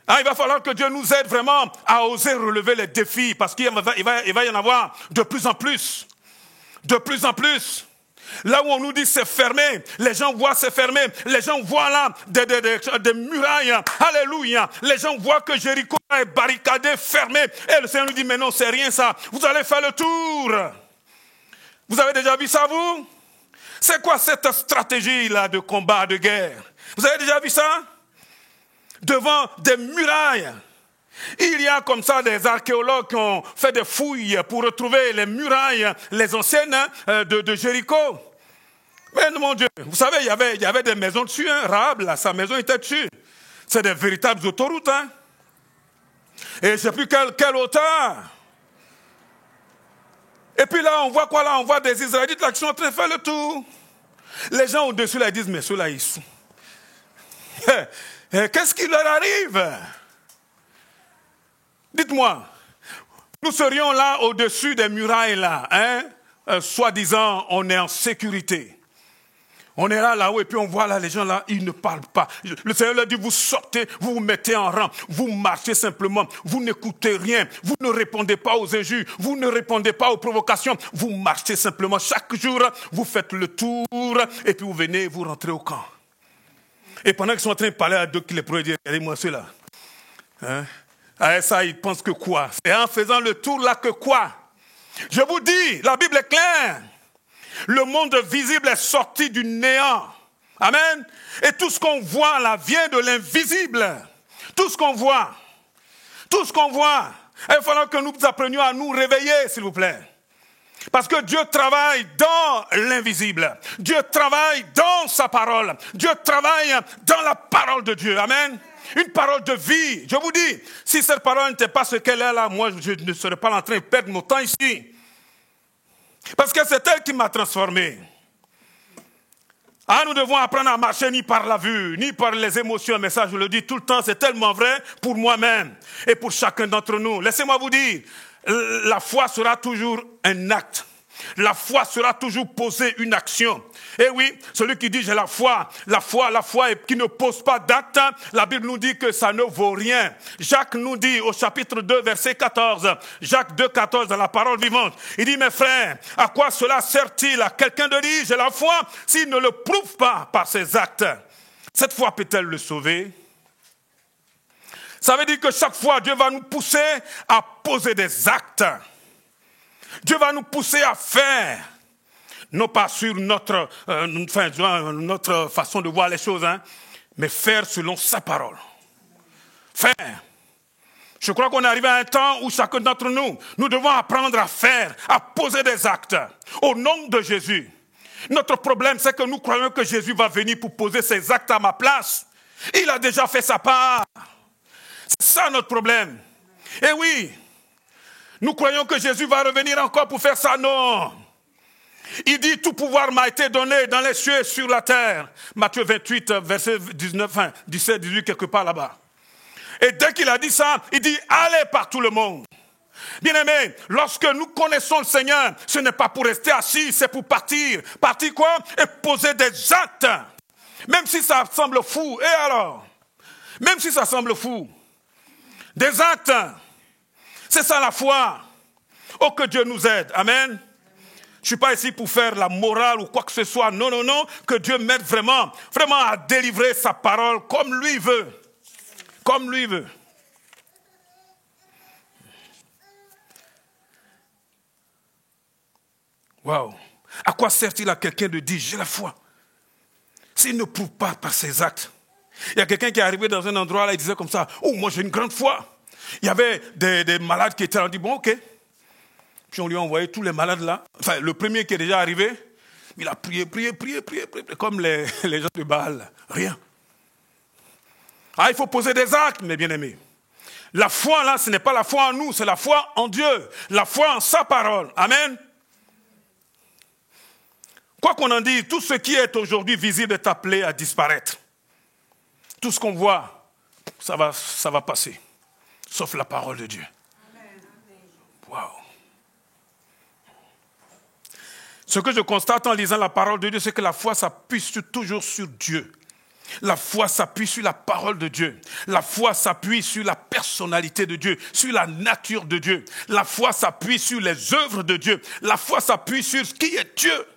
Ah, il va falloir que Dieu nous aide vraiment à oser relever les défis, parce qu'il va y en avoir de plus en plus. De plus en plus. Là où on nous dit c'est fermé, les gens voient c'est fermé, les gens voient là des murailles, alléluia, les gens voient que Jéricho est barricadé, fermé, et le Seigneur nous dit mais non c'est rien ça, vous allez faire le tour. Vous avez déjà vu ça vous? C'est quoi cette stratégie là de combat, de guerre? Vous avez déjà vu ça? Devant des murailles. Il y a comme ça des archéologues qui ont fait des fouilles pour retrouver les murailles, les anciennes de Jéricho. Mais mon Dieu, vous savez, il y avait des maisons dessus, hein. Rahab, là, sa maison était dessus. C'est des véritables autoroutes. Hein. Et je ne sais plus quelle hauteur. Et puis là, on voit quoi là? On voit des Israélites là qui sont en train de faire le tour. Les gens au-dessus là, ils disent, mais ceux-là, ils sont... Qu'est-ce qui leur arrive? Dites-moi, nous serions là au-dessus des murailles là, hein? Soi-disant, on est en sécurité. On est là-haut et puis on voit là les gens là, ils ne parlent pas. Le Seigneur leur dit, vous sortez, vous vous mettez en rang, vous marchez simplement, vous n'écoutez rien, vous ne répondez pas aux injures, vous ne répondez pas aux provocations, vous marchez simplement. Chaque jour, vous faites le tour et puis vous venez, vous rentrez au camp. Et pendant qu'ils sont en train de parler à deux qui les pourraient dire, regardez-moi ceux-là. Hein? Ah, ça, ils pensent que quoi? C'est en faisant le tour là que quoi? Je vous dis, la Bible est claire. Le monde visible est sorti du néant. Amen. Et tout ce qu'on voit là vient de l'invisible. Tout ce qu'on voit. Tout ce qu'on voit. Il va falloir que nous apprenions à nous réveiller, s'il vous plaît. Parce que Dieu travaille dans l'invisible. Dieu travaille dans sa parole. Dieu travaille dans la parole de Dieu. Amen. Une parole de vie. Je vous dis, si cette parole n'était pas ce qu'elle est là, moi, je ne serais pas en train de perdre mon temps ici. Parce que c'est elle qui m'a transformé. Ah, nous devons apprendre à marcher ni par la vue, ni par les émotions. Mais ça, je le dis tout le temps, c'est tellement vrai pour moi-même et pour chacun d'entre nous. Laissez-moi vous dire, la foi sera toujours un acte. La foi sera toujours poser une action. Et oui, celui qui dit j'ai la foi et qui ne pose pas d'acte, la Bible nous dit que ça ne vaut rien. Jacques nous dit au chapitre 2, verset 14, Jacques 2, 14 dans la parole vivante, il dit mes frères, à quoi cela sert-il à quelqu'un de dire j'ai la foi s'il ne le prouve pas par ses actes? Cette foi peut-elle le sauver? Ça veut dire que chaque fois Dieu va nous pousser à poser des actes. Dieu va nous pousser à faire, non pas sur notre façon de voir les choses, mais faire selon sa parole. Faire. Je crois qu'on est arrivé à un temps où chacun d'entre nous devons apprendre à faire, à poser des actes au nom de Jésus. Notre problème, c'est que nous croyons que Jésus va venir pour poser ses actes à ma place. Il a déjà fait sa part. C'est ça notre problème. Et oui, nous croyons que Jésus va revenir encore pour faire ça. Non. Il dit, tout pouvoir m'a été donné dans les cieux et sur la terre. Matthieu 28, verset 19, 17, 18, quelque part là-bas. Et dès qu'il a dit ça, il dit, allez par tout le monde. Bien-aimés, lorsque nous connaissons le Seigneur, ce n'est pas pour rester assis, c'est pour partir. Partir quoi? Et poser des actes. Même si ça semble fou. Et alors? Même si ça semble fou. Des actes. C'est ça la foi. Oh, que Dieu nous aide. Amen. Je ne suis pas ici pour faire la morale ou quoi que ce soit. Non, non, non. Que Dieu m'aide vraiment à délivrer sa parole comme lui veut. Comme lui veut. Waouh. À quoi sert-il à quelqu'un de dire j'ai la foi s'il ne prouve pas par ses actes? Il y a quelqu'un qui est arrivé dans un endroit là, il disait comme ça, oh, moi j'ai une grande foi. Il y avait des malades qui étaient là, on dit, bon, ok. Puis on lui a envoyé tous les malades là. Enfin, le premier qui est déjà arrivé, il a prié, comme les gens de Baal. Rien. Ah, il faut poser des actes, mes bien-aimés. La foi là, ce n'est pas la foi en nous, c'est la foi en Dieu. La foi en sa parole. Amen. Quoi qu'on en dise, tout ce qui est aujourd'hui visible est appelé à disparaître. Tout ce qu'on voit, ça va passer. Sauf la parole de Dieu. Waouh. Ce que je constate en lisant la parole de Dieu, c'est que la foi s'appuie toujours sur Dieu. La foi s'appuie sur la parole de Dieu. La foi s'appuie sur la personnalité de Dieu, sur la nature de Dieu. La foi s'appuie sur les œuvres de Dieu. La foi s'appuie sur ce qui est Dieu.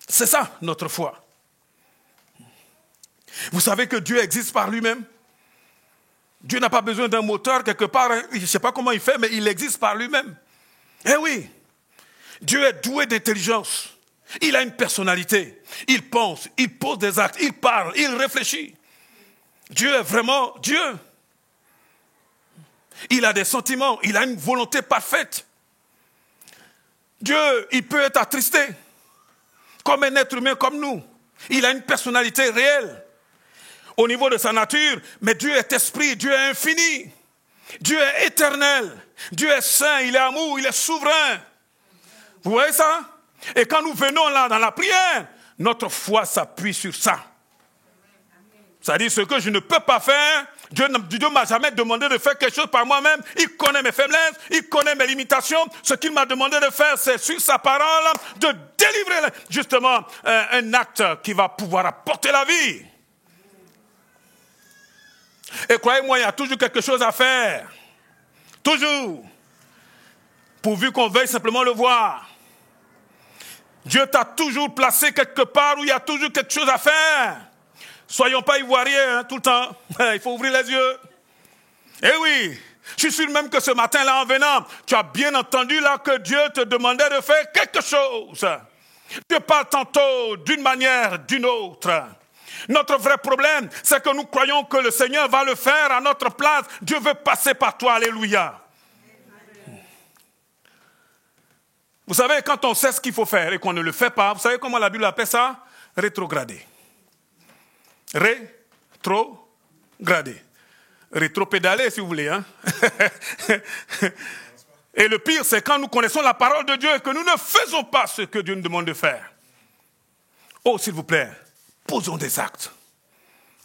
C'est ça, notre foi. Vous savez que Dieu existe par lui-même? Dieu n'a pas besoin d'un moteur quelque part. Je ne sais pas comment il fait, mais il existe par lui-même. Eh oui, Dieu est doué d'intelligence. Il a une personnalité. Il pense, il pose des actes, il parle, il réfléchit. Dieu est vraiment Dieu. Il a des sentiments, il a une volonté parfaite. Dieu, il peut être attristé, comme un être humain comme nous. Il a une personnalité réelle. Au niveau de sa nature, mais Dieu est esprit, Dieu est infini, Dieu est éternel, Dieu est saint, il est amour, il est souverain. Vous voyez ça? Et quand nous venons là dans la prière, notre foi s'appuie sur ça. C'est-à-dire ce que je ne peux pas faire, Dieu ne m'a jamais demandé de faire quelque chose par moi-même. Il connaît mes faiblesses, il connaît mes limitations. Ce qu'il m'a demandé de faire, c'est sur sa parole, de délivrer justement un acte qui va pouvoir apporter la vie. Et croyez-moi, il y a toujours quelque chose à faire. Toujours. Pourvu qu'on veuille simplement le voir. Dieu t'a toujours placé quelque part où il y a toujours quelque chose à faire. Soyons pas ivoiriens tout le temps. Il faut ouvrir les yeux. Eh oui, je suis sûr même que ce matin-là, en venant, tu as bien entendu là que Dieu te demandait de faire quelque chose. Dieu parle tantôt d'une manière, d'une autre. Notre vrai problème, c'est que nous croyons que le Seigneur va le faire à notre place. Dieu veut passer par toi, alléluia. Vous savez, quand on sait ce qu'il faut faire et qu'on ne le fait pas, vous savez comment la Bible appelle ça? Rétrograder. Rétrograder. Rétropédaler, si vous voulez. Hein? Et le pire, c'est quand nous connaissons la parole de Dieu et que nous ne faisons pas ce que Dieu nous demande de faire. Oh, s'il vous plaît, posons des actes.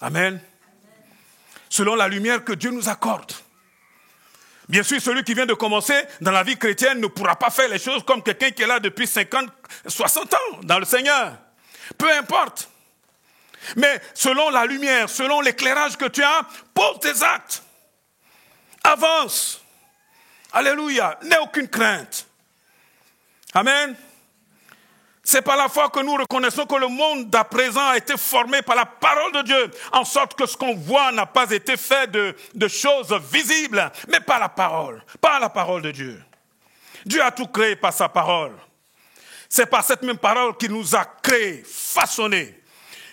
Amen. Selon la lumière que Dieu nous accorde. Bien sûr, celui qui vient de commencer dans la vie chrétienne ne pourra pas faire les choses comme quelqu'un qui est là depuis 50, 60 ans dans le Seigneur. Peu importe. Mais selon la lumière, selon l'éclairage que tu as, pose tes actes. Avance. Alléluia. N'aie aucune crainte. Amen. C'est par la foi que nous reconnaissons que le monde d'à présent a été formé par la parole de Dieu, en sorte que ce qu'on voit n'a pas été fait de choses visibles, mais par la parole de Dieu. Dieu a tout créé par sa parole. C'est par cette même parole qu'il nous a créés, façonnés.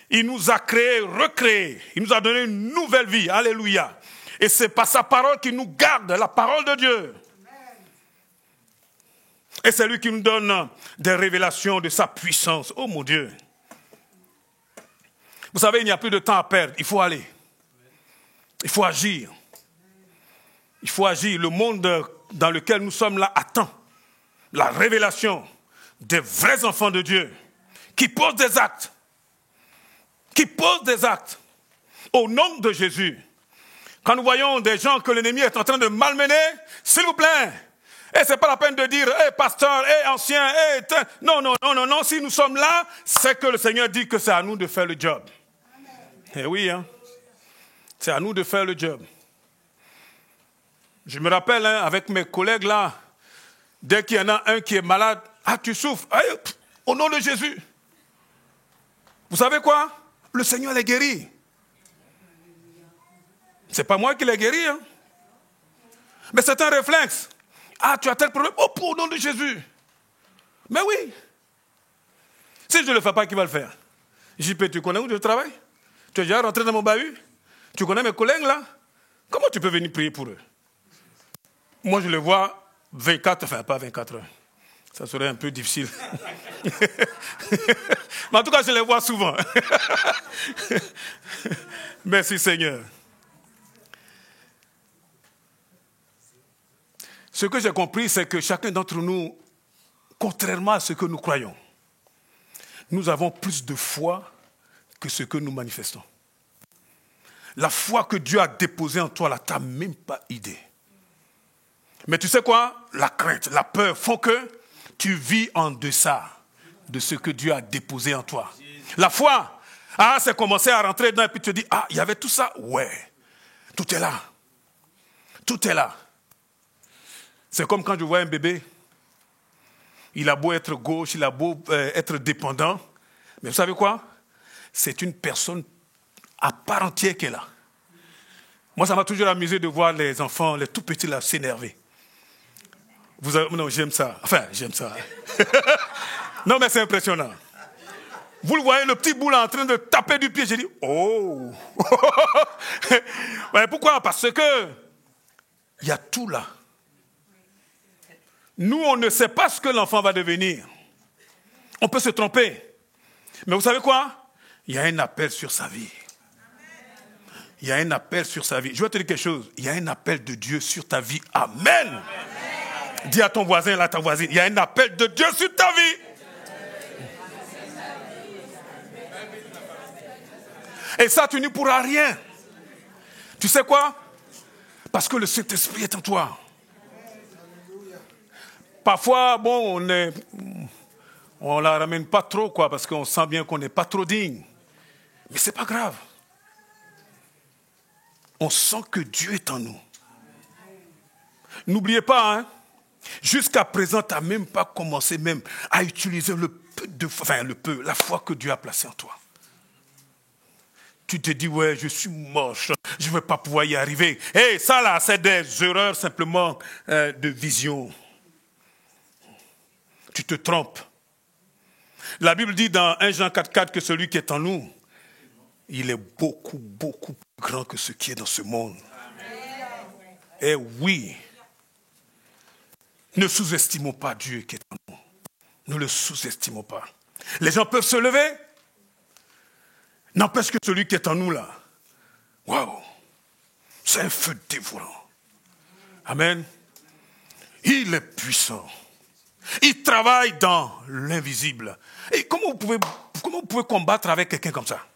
Il nous a créés, recréés. Il nous a donné une nouvelle vie. Alléluia. Et c'est par sa parole qu'il nous garde, la parole de Dieu. Et c'est lui qui nous donne des révélations de sa puissance. Oh mon Dieu. Vous savez, il n'y a plus de temps à perdre. Il faut aller. Il faut agir. Il faut agir. Le monde dans lequel nous sommes là attend la révélation des vrais enfants de Dieu qui posent des actes. Qui posent des actes au nom de Jésus. Quand nous voyons des gens que l'ennemi est en train de malmener, s'il vous plaît, et ce n'est pas la peine de dire, pasteur, ancien, non, si nous sommes là, c'est que le Seigneur dit que c'est à nous de faire le job. Eh oui, hein, c'est à nous de faire le job. Je me rappelle, avec mes collègues là, dès qu'il y en a un qui est malade, tu souffres, au nom de Jésus. Vous savez quoi? Le Seigneur les guérit. C'est pas moi qui l'ai guéri, hein. Mais c'est un réflexe. Tu as tel problème. Au nom de Jésus. Mais oui. Si je ne le fais pas, qui va le faire? JP, tu connais où je travaille? Tu es déjà rentré dans mon bahut? Tu connais mes collègues là? Comment tu peux venir prier pour eux? Moi, je les vois 24, pas 24 heures. Ça serait un peu difficile. Mais en tout cas, je les vois souvent. Merci Seigneur. Ce que j'ai compris, c'est que chacun d'entre nous, contrairement à ce que nous croyons, nous avons plus de foi que ce que nous manifestons. La foi que Dieu a déposée en toi, là, tu n'as même pas idée. Mais tu sais quoi? La crainte, la peur font que tu vis en deçà de ce que Dieu a déposé en toi. La foi, c'est commencer à rentrer dedans et puis tu te dis, il y avait tout ça? Ouais, tout est là. Tout est là. C'est comme quand je vois un bébé, il a beau être gauche, il a beau être dépendant, mais vous savez quoi? C'est une personne à part entière qui est là. Moi, ça m'a toujours amusé de voir les enfants, les tout petits là, s'énerver. Non, j'aime ça. Enfin, j'aime ça. Non, mais c'est impressionnant. Vous le voyez, le petit bout là en train de taper du pied, j'ai dit, oh. Mais pourquoi? Parce que il y a tout là. Nous, on ne sait pas ce que l'enfant va devenir. On peut se tromper. Mais vous savez quoi? Il y a un appel sur sa vie. Il y a un appel sur sa vie. Je vais te dire quelque chose. Il y a un appel de Dieu sur ta vie. Amen. Amen. Dis à ton voisin, là, ta voisine, il y a un appel de Dieu sur ta vie. Et ça, tu n'y pourras rien. Tu sais quoi? Parce que le Saint-Esprit est en toi. Parfois, bon, on la ramène pas trop, quoi, parce qu'on sent bien qu'on n'est pas trop digne. Mais c'est pas grave. On sent que Dieu est en nous. N'oubliez pas, jusqu'à présent, tu n'as même pas commencé même à utiliser la foi que Dieu a placée en toi. Tu te dis, ouais, je suis moche, je ne vais pas pouvoir y arriver. Ça là, c'est des erreurs simplement de vision. Tu te trompes. La Bible dit dans 1 Jean 4,4 que celui qui est en nous, il est beaucoup, beaucoup plus grand que ce qui est dans ce monde. Et oui, ne sous-estimons pas Dieu qui est en nous. Ne le sous-estimons pas. Les gens peuvent se lever. N'empêche que celui qui est en nous là, waouh, c'est un feu dévorant. Amen. Il est puissant. Il travaille dans l'invisible. Et comment vous pouvez combattre avec quelqu'un comme ça?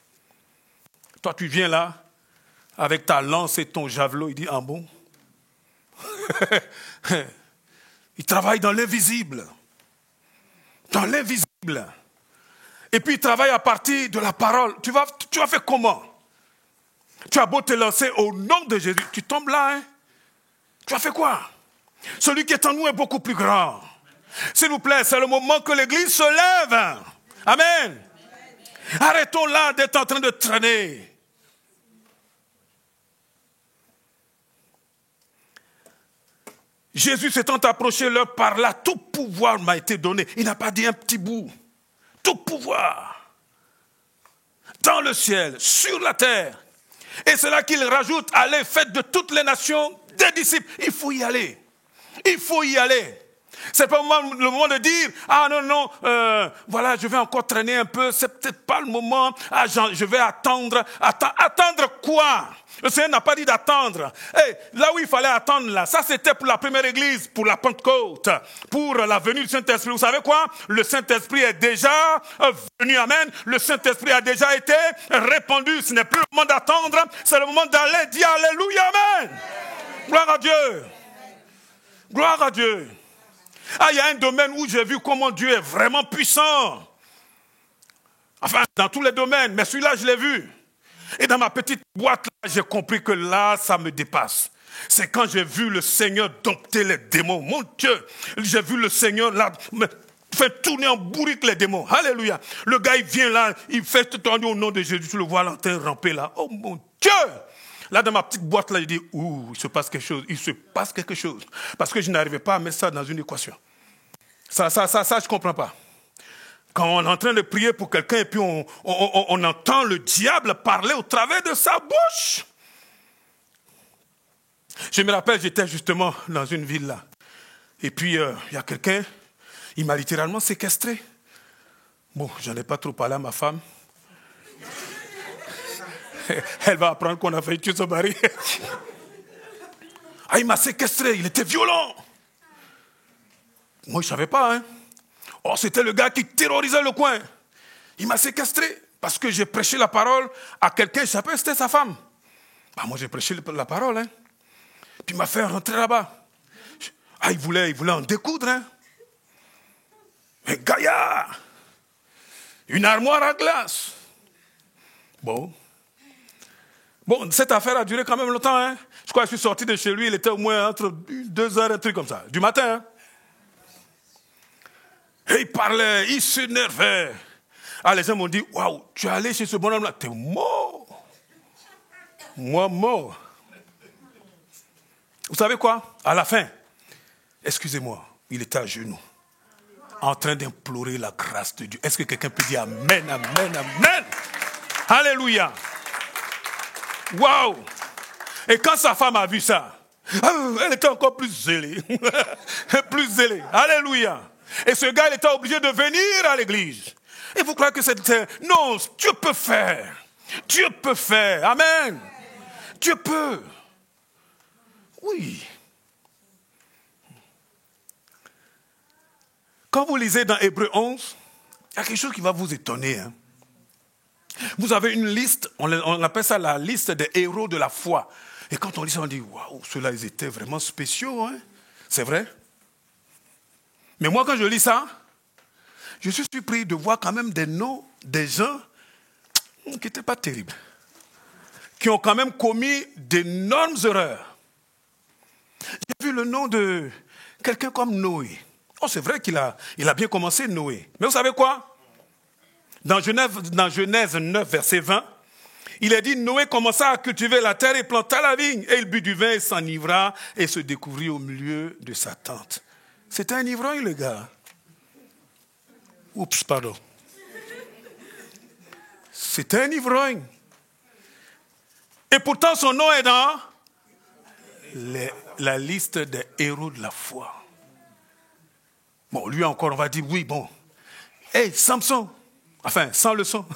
Toi, tu viens là, avec ta lance et ton javelot, il dit, ah bon? Il travaille dans l'invisible. Dans l'invisible. Et puis il travaille à partir de la parole. Tu vas faire comment? Tu as beau te lancer au nom de Jésus, tu tombes là, hein? Tu as fait quoi? Celui qui est en nous est beaucoup plus grand. S'il vous plaît, c'est le moment que l'Église se lève. Amen. Arrêtons là d'être en train de traîner. Jésus s'étant approché leur par là, tout pouvoir m'a été donné. Il n'a pas dit un petit bout. Tout pouvoir. Dans le ciel, sur la terre. Et c'est là qu'il rajoute, allez, faites de toutes les nations des disciples. Il faut y aller. Il faut y aller. C'est pas le moment de dire, ah non, voilà, je vais encore traîner un peu, c'est peut-être pas le moment, ah, je vais attendre. Attendre quoi? Le Seigneur n'a pas dit d'attendre. Hey, là où il fallait attendre, là, ça c'était pour la première église, pour la Pentecôte, pour la venue du Saint-Esprit. Vous savez quoi? Le Saint-Esprit est déjà venu, amen. Le Saint-Esprit a déjà été répandu. Ce n'est plus le moment d'attendre, c'est le moment d'aller dire alléluia, amen. Gloire à Dieu. Gloire à Dieu. Ah, il y a un domaine où j'ai vu comment Dieu est vraiment puissant. Enfin, dans tous les domaines, mais celui-là, je l'ai vu. Et dans ma petite boîte, là, j'ai compris que là, ça me dépasse. C'est quand j'ai vu le Seigneur dompter les démons. Mon Dieu, j'ai vu le Seigneur là, me faire tourner en bourrique les démons. Alléluia. Le gars, il vient là, il fait tout au nom de Jésus. Tu le vois là en train de ramper là. Oh mon Dieu! Là, dans ma petite boîte, là, je dis, ouh, il se passe quelque chose. Il se passe quelque chose. Parce que je n'arrivais pas à mettre ça dans une équation. Ça, je ne comprends pas. Quand on est en train de prier pour quelqu'un et puis on entend le diable parler au travers de sa bouche. Je me rappelle, j'étais justement dans une ville là. Et puis, il y a quelqu'un, il m'a littéralement séquestré. Bon, j'en ai pas trop parlé à ma femme. Elle va apprendre qu'on a failli tuer son mari. Ah, il m'a séquestré, il était violent. Moi, je ne savais pas, hein. Oh, c'était le gars qui terrorisait le coin. Il m'a séquestré parce que j'ai prêché la parole à quelqu'un, je savais, c'était sa femme. Bah, moi, j'ai prêché la parole, hein. Puis il m'a fait rentrer là-bas. Ah, il voulait en découdre, hein. Un gaillard. Une armoire à glace. Bon, cette affaire a duré quand même longtemps, hein. Je crois que je suis sorti de chez lui, il était au moins entre 2 heures, un truc comme ça, du matin, hein. Et il parlait, il s'énervait. Ah, les gens m'ont dit, waouh, tu es allé chez ce bonhomme-là, t'es mort. Moi, mort. Vous savez quoi? À la fin, excusez-moi, il était à genoux, en train d'implorer la grâce de Dieu. Est-ce que quelqu'un peut dire amen, amen, amen? Alléluia. Waouh! Et quand sa femme a vu ça, elle était encore plus zélée. Plus zélée. Alléluia. Et ce gars, il était obligé de venir à l'église. Et vous croyez que c'était... Non, Dieu peut faire. Dieu peut faire. Amen. Dieu peut. Oui. Quand vous lisez dans Hébreux 11, il y a quelque chose qui va vous étonner. Hein. Vous avez une liste, on appelle ça la liste des héros de la foi. Et quand on lit ça, on dit, waouh, ceux-là, ils étaient vraiment spéciaux. Hein. C'est vrai. Mais moi, quand je lis ça, je suis surpris de voir quand même des noms des gens qui n'étaient pas terribles, qui ont quand même commis d'énormes erreurs. J'ai vu le nom de quelqu'un comme Noé. Oh, c'est vrai qu'il a bien commencé, Noé. Mais vous savez quoi? Dans Genèse 9, verset 20, il est dit, Noé commença à cultiver la terre et planta la vigne. Et il but du vin et s'enivra et se découvrit au milieu de sa tente. C'était un ivrogne, le gars. Oups, pardon. C'était un ivrogne. Et pourtant, son nom est dans la liste des héros de la foi. Bon, lui encore, on va dire, oui, bon, Hey, Samson. Enfin, sans le son.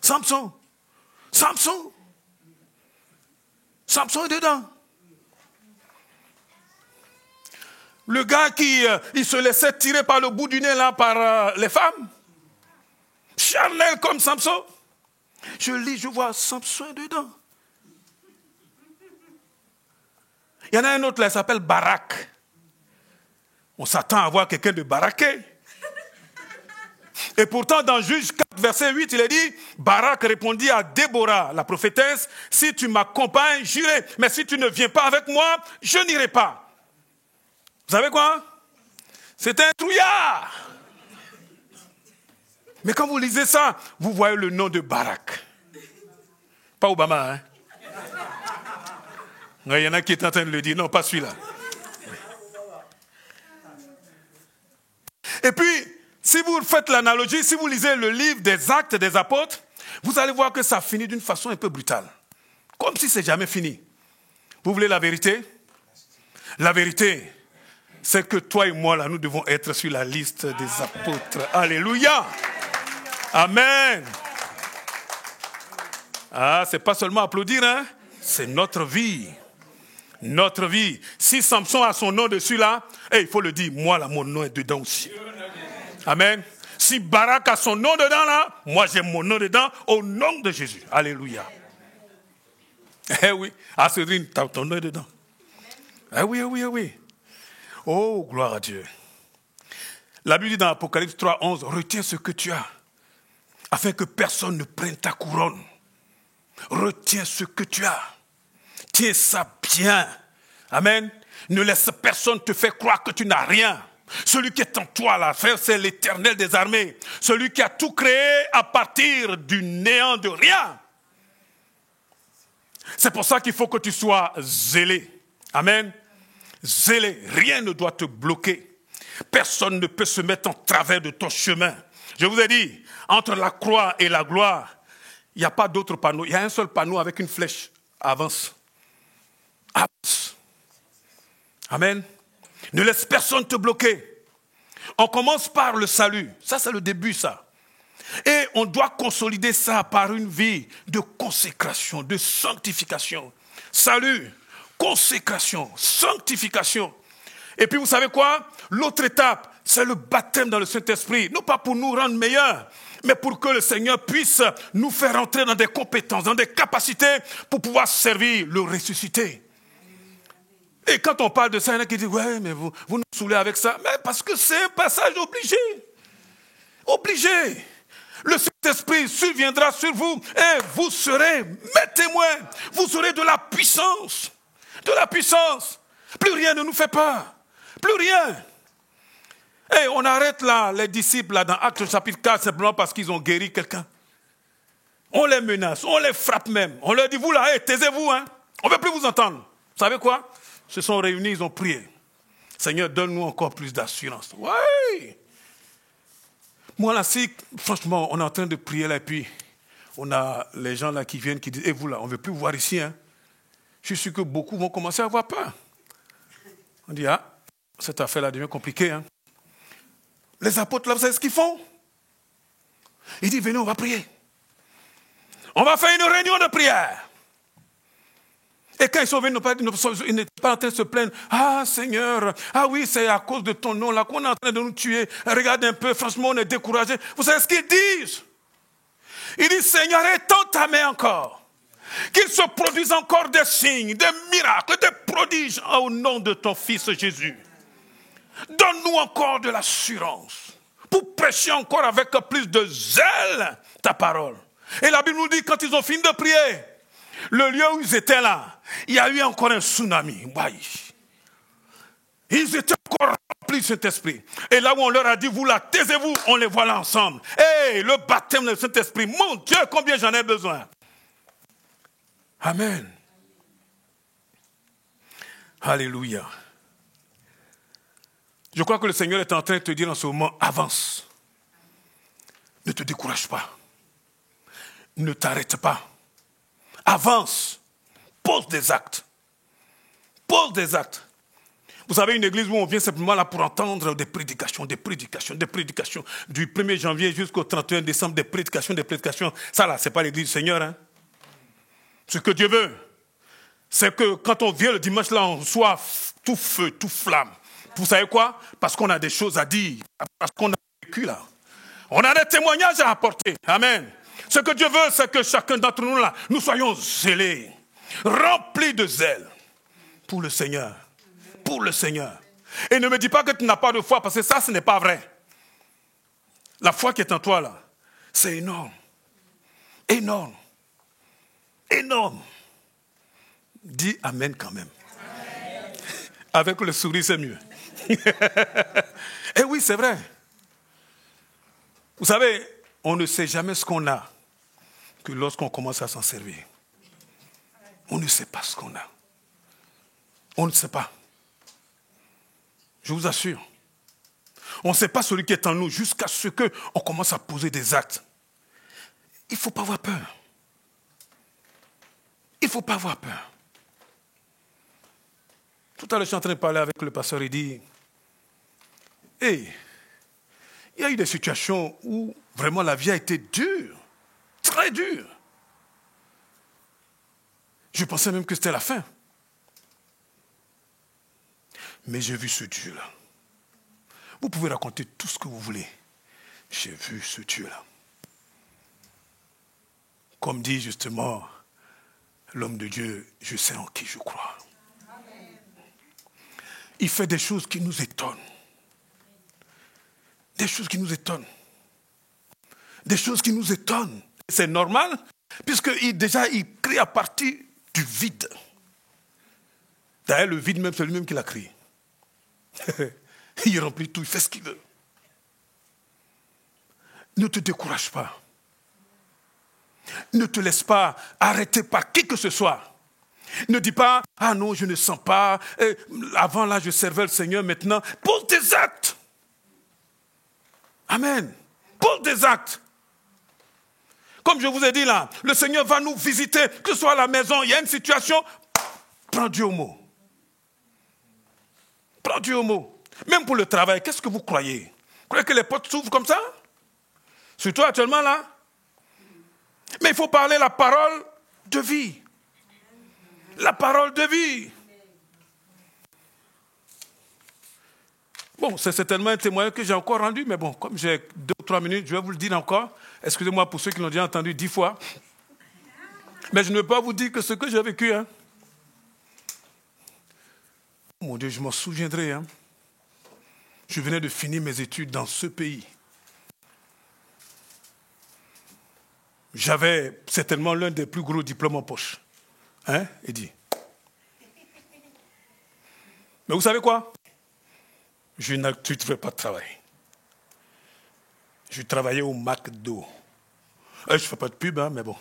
Samson. Samson. Samson est dedans. Le gars qui il se laissait tirer par le bout du nez là par les femmes. Charnel comme Samson. Je lis, je vois Samson est dedans. Il y en a un autre là, il s'appelle Barak. On s'attend à voir quelqu'un de baraqué. Et pourtant, dans Juge 4, verset 8, il est dit, Barak répondit à Déborah, la prophétesse, si tu m'accompagnes, j'irai. Mais si tu ne viens pas avec moi, je n'irai pas. Vous savez quoi? C'était un trouillard. Mais quand vous lisez ça, vous voyez le nom de Barak. Pas Obama, hein? Il y en a qui est en train de le dire. Non, pas celui-là. Et puis, si vous faites l'analogie, si vous lisez le livre des Actes des Apôtres, vous allez voir que ça finit d'une façon un peu brutale. Comme si c'est jamais fini. Vous voulez la vérité? La vérité, c'est que toi et moi, là, nous devons être sur la liste des apôtres. Alléluia! Amen! Ah, c'est pas seulement applaudir, hein? C'est notre vie. Notre vie. Si Samson a son nom dessus là, il faut le dire, moi là, mon nom est dedans aussi. Amen. Si Barak a son nom dedans là, moi j'ai mon nom dedans au nom de Jésus. Alléluia. Eh oui. Ah, Cédrine, ton nom est dedans. Eh oui, eh oui, eh oui. Oh, gloire à Dieu. La Bible dit dans Apocalypse 3, 11, retiens ce que tu as, afin que personne ne prenne ta couronne. Retiens ce que tu as. Tiens ça bien. Amen. Ne laisse personne te faire croire que tu n'as rien. Celui qui est en toi, là, frère, c'est l'Éternel des armées. Celui qui a tout créé à partir du néant de rien. C'est pour ça qu'il faut que tu sois zélé. Amen. Zélé. Rien ne doit te bloquer. Personne ne peut se mettre en travers de ton chemin. Je vous ai dit, entre la croix et la gloire, il n'y a pas d'autre panneau. Il y a un seul panneau avec une flèche. Avance. Avance. Amen. Ne laisse personne te bloquer. On commence par le salut. Ça, c'est le début, ça. Et on doit consolider ça par une vie de consécration, de sanctification. Salut, consécration, sanctification. Et puis, vous savez quoi? L'autre étape, c'est le baptême dans le Saint-Esprit. Non pas pour nous rendre meilleurs, mais pour que le Seigneur puisse nous faire entrer dans des compétences, dans des capacités pour pouvoir servir le ressuscité. Et quand on parle de ça, il y en a qui disent, ouais, mais vous nous saoulez avec ça. Mais parce que c'est un passage obligé. Obligé. Le Saint-Esprit surviendra sur vous et vous serez mes témoins. Vous aurez de la puissance. De la puissance. Plus rien ne nous fait peur. Plus rien. Et on arrête là, les disciples là, dans Actes chapitre 4, simplement parce qu'ils ont guéri quelqu'un. On les menace, on les frappe même. On leur dit, vous là, taisez-vous, hein. On ne veut plus vous entendre. Vous savez quoi? Ils se sont réunis, ils ont prié. Seigneur, donne-nous encore plus d'assurance. Oui. Moi là, si, franchement, on est en train de prier là, et puis on a les gens là qui viennent, qui disent, et vous là, on ne veut plus vous voir ici, hein. Je suis sûr que beaucoup vont commencer à avoir peur. On dit, ah, cette affaire-là devient compliquée, hein. Les apôtres là, vous savez ce qu'ils font? Ils disent, venez, on va prier. On va faire une réunion de prière. Et quand ils sont venus, ils n'étaient pas en train de se plaindre. Ah Seigneur, ah oui, c'est à cause de ton nom là qu'on est en train de nous tuer. Regarde un peu, franchement, on est découragés. Vous savez ce qu'ils disent? Ils disent, Seigneur, étends ta main encore. Qu'il se produise encore des signes, des miracles, des prodiges au nom de ton Fils Jésus. Donne-nous encore de l'assurance pour prêcher encore avec plus de zèle ta parole. Et la Bible nous dit, quand ils ont fini de prier, le lieu où ils étaient là, il y a eu encore un tsunami. Ils étaient encore remplis de Saint-Esprit. Et là où on leur a dit, vous là, taisez-vous, on les voit là ensemble. Et le baptême du Saint-Esprit, mon Dieu, combien j'en ai besoin. Amen. Alléluia. Je crois que le Seigneur est en train de te dire en ce moment, avance. Ne te décourage pas. Ne t'arrête pas. Avance. Pose des actes. Pose des actes. Vous savez, une église où on vient simplement là pour entendre des prédications. Du 1er janvier jusqu'au 31 décembre, des prédications. Ça là, ce n'est pas l'église du Seigneur. Hein. Ce que Dieu veut, c'est que quand on vient le dimanche là, on soit tout feu, tout flamme. Vous savez quoi? Parce qu'on a des choses à dire, parce qu'on a vécu là. On a des témoignages à apporter. Amen. Ce que Dieu veut, c'est que chacun d'entre nous là, nous soyons zélés, remplis de zèle pour le Seigneur. Pour le Seigneur. Et ne me dis pas que tu n'as pas de foi, parce que ça, ce n'est pas vrai. La foi qui est en toi, là, c'est énorme. Énorme. Énorme. Dis Amen quand même. Amen. Avec le sourire, c'est mieux. Et oui, c'est vrai. Vous savez, on ne sait jamais ce qu'on a que lorsqu'on commence à s'en servir. On ne sait pas ce qu'on a. On ne sait pas. Je vous assure. On ne sait pas celui qui est en nous jusqu'à ce qu'on commence à poser des actes. Il ne faut pas avoir peur. Il ne faut pas avoir peur. Tout à l'heure, je suis en train de parler avec le pasteur, il dit, hey, il y a eu des situations où vraiment la vie a été dure, très dure. Je pensais même que c'était la fin. Mais j'ai vu ce Dieu-là. Vous pouvez raconter tout ce que vous voulez. J'ai vu ce Dieu-là. Comme dit justement l'homme de Dieu, je sais en qui je crois. Amen. Il fait des choses qui nous étonnent. Des choses qui nous étonnent. Des choses qui nous étonnent. C'est normal, puisque déjà il crée à partir du vide. D'ailleurs, le vide même, c'est lui-même qui l'a créé. Il remplit tout, il fait ce qu'il veut. Ne te décourage pas. Ne te laisse pas arrêter par qui que ce soit. Ne dis pas, ah non, je ne sens pas. Avant là, je servais le Seigneur, maintenant. Pose des actes. Amen. Pose des actes. Comme je vous ai dit là, le Seigneur va nous visiter, que ce soit à la maison, il y a une situation, prends Dieu au mot. Prends Dieu au mot. Même pour le travail, qu'est-ce que vous croyez? Vous croyez que les portes s'ouvrent comme ça? Surtout actuellement là. Mais il faut parler la parole de vie. La parole de vie. Bon, c'est certainement un témoignage que j'ai encore rendu, mais bon, comme j'ai 2 ou 3 minutes, je vais vous le dire encore. Excusez-moi pour ceux qui l'ont déjà entendu 10 fois. Mais je ne peux pas vous dire que ce que j'ai vécu. Hein. Mon Dieu, je m'en souviendrai. Hein. Je venais de finir mes études dans ce pays. J'avais certainement l'un des plus gros diplômes en poche. Hein, Eddy? Mais vous savez quoi? Je n'accepterai pas de travail. Je travaillais au McDo. Je ne fais pas de pub, hein, mais bon.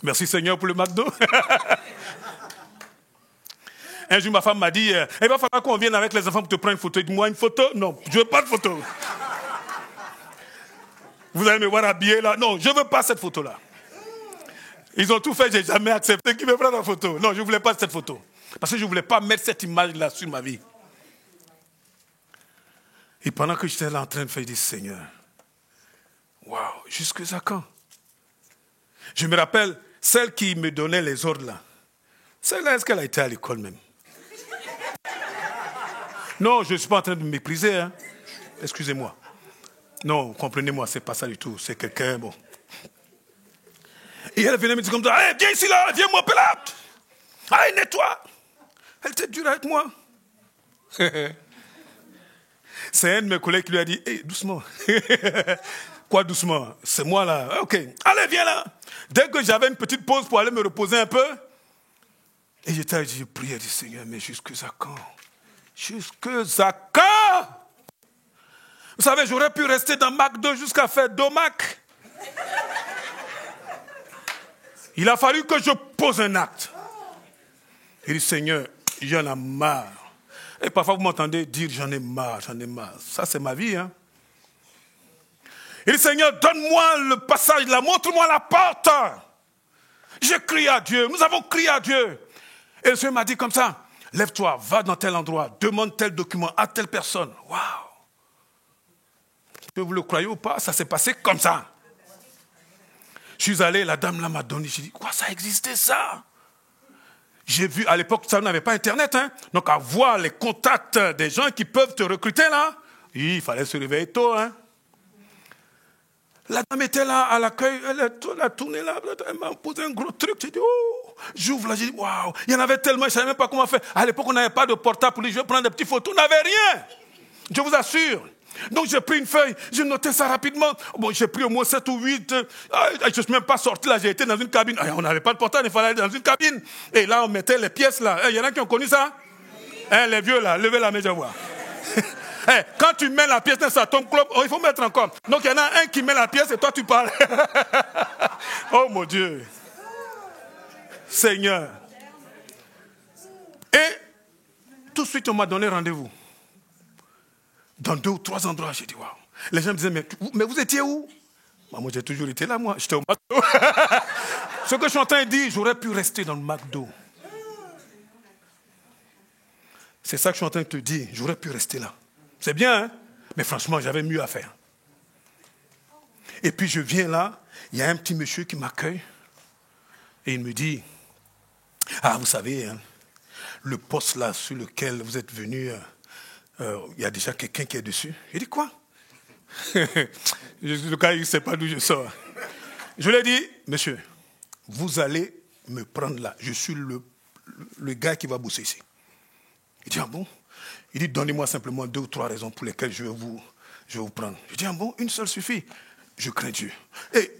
Merci Seigneur pour le McDo. Un jour, ma femme m'a dit, il va falloir qu'on vienne avec les enfants pour te prendre une photo. Dis-moi une photo? Non, je ne veux pas de photo. Vous allez me voir habillé là? Non, je ne veux pas cette photo-là. Ils ont tout fait, je n'ai jamais accepté qu'ils me prennent la photo. Non, je ne voulais pas cette photo. Parce que je ne voulais pas mettre cette image-là sur ma vie. Et pendant que j'étais là en train de faire, je dis, Seigneur, waouh, jusqu'à quand? Je me rappelle, celle qui me donnait les ordres là, celle-là, est-ce qu'elle a été à l'école même? Non, je ne suis pas en train de me mépriser. Hein. Excusez-moi. Non, comprenez-moi, ce n'est pas ça du tout. C'est quelqu'un, bon. Et elle venait me dire comme ça, hey, viens ici là, viens m'appeler là. Allez, nettoie. Elle était dure avec moi. C'est un de mes collègues qui lui a dit, hey, doucement. Quoi doucement? C'est moi là. Ok, allez, viens là. Dès que j'avais une petite pause pour aller me reposer un peu, et j'étais, je priais, je dis, Seigneur, mais jusqu'à quand? Jusqu'à quand? Vous savez, j'aurais pu rester dans McDo jusqu'à faire Domac. Il a fallu que je pose un acte. Il dit, Seigneur, j'en ai marre. Et parfois, vous m'entendez dire, j'en ai marre, j'en ai marre. Ça, c'est ma vie. Hein? Il dit, Seigneur, donne-moi le passage là, montre-moi la porte. J'ai crié à Dieu, nous avons crié à Dieu. Et le Seigneur m'a dit comme ça, lève-toi, va dans tel endroit, demande tel document à telle personne. Waouh! Que vous le croyez ou pas, ça s'est passé comme ça. Je suis allé, la dame là m'a donné, j'ai dit, quoi, ça existait ça? J'ai vu, à l'époque, ça n'avait pas Internet, hein. Donc à voir les contacts des gens qui peuvent te recruter là, il fallait se réveiller tôt, hein. La dame était là à l'accueil, elle a tourné là, elle m'a posé un gros truc, j'ai dit, oh, j'ouvre là, j'ai dit, waouh, il y en avait tellement, je ne savais même pas comment faire. À l'époque, on n'avait pas de portable pour dire, je vais prendre des petites photos, on n'avait rien, je vous assure. Donc j'ai pris une feuille, j'ai noté ça rapidement. Bon, j'ai pris au moins 7 ou 8. Je ne suis même pas sorti là, j'ai été dans une cabine. On n'avait pas de portable, il fallait aller dans une cabine. Et là, on mettait les pièces là. Il y en a qui ont connu ça? Les vieux là, levez la main, je vois. Quand tu mets la pièce dans ça tombe, il faut mettre encore. Donc il y en a un qui met la pièce et toi tu parles. Oh mon Dieu. Seigneur. Et tout de suite, on m'a donné rendez-vous. Dans 2 ou 3 endroits, j'ai dit, waouh. Les gens me disaient, mais vous étiez où? Moi, j'ai toujours été là, moi. J'étais au McDo. Ce que je suis en train de dire, j'aurais pu rester dans le McDo. C'est ça que je suis en train de te dire. J'aurais pu rester là. C'est bien, hein? Mais franchement, j'avais mieux à faire. Et puis, je viens là, il y a un petit monsieur qui m'accueille. Et il me dit, ah, vous savez, hein, le poste là sur lequel vous êtes venu... il y a déjà quelqu'un qui est dessus. Il dit quoi? Le gars, il ne sait pas d'où je sors. Je lui ai dit, monsieur, vous allez me prendre là. Je suis le gars qui va bosser ici. Il dit, ah bon? Il dit, donnez-moi simplement 2 ou 3 raisons pour lesquelles je vais vous prendre. Je dis, ah bon, une seule suffit. Je crains Dieu. Et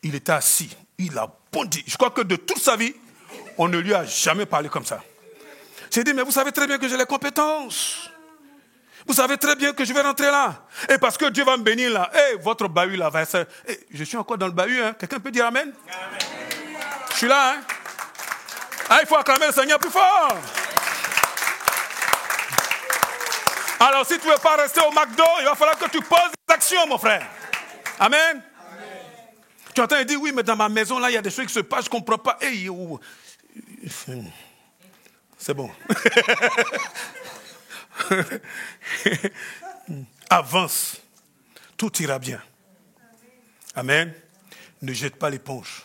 il était assis. Il a bondi. Je crois que de toute sa vie, on ne lui a jamais parlé comme ça. J'ai dit, mais vous savez très bien que j'ai les compétences. Vous savez très bien que je vais rentrer là. Et parce que Dieu va me bénir là. Et votre bahut là va être... je suis encore dans le bahut. Hein. Quelqu'un peut dire amen? Amen. Je suis là. Hein? Ah, il faut acclamer le Seigneur plus fort. Alors si tu ne veux pas rester au McDo, il va falloir que tu poses des actions, mon frère. Amen. Amen. Tu entends dire, oui, mais dans ma maison là, il y a des choses qui se passent, je ne comprends pas. Hey, c'est bon. Avance. Tout ira bien. Amen. Ne jette pas l'éponge.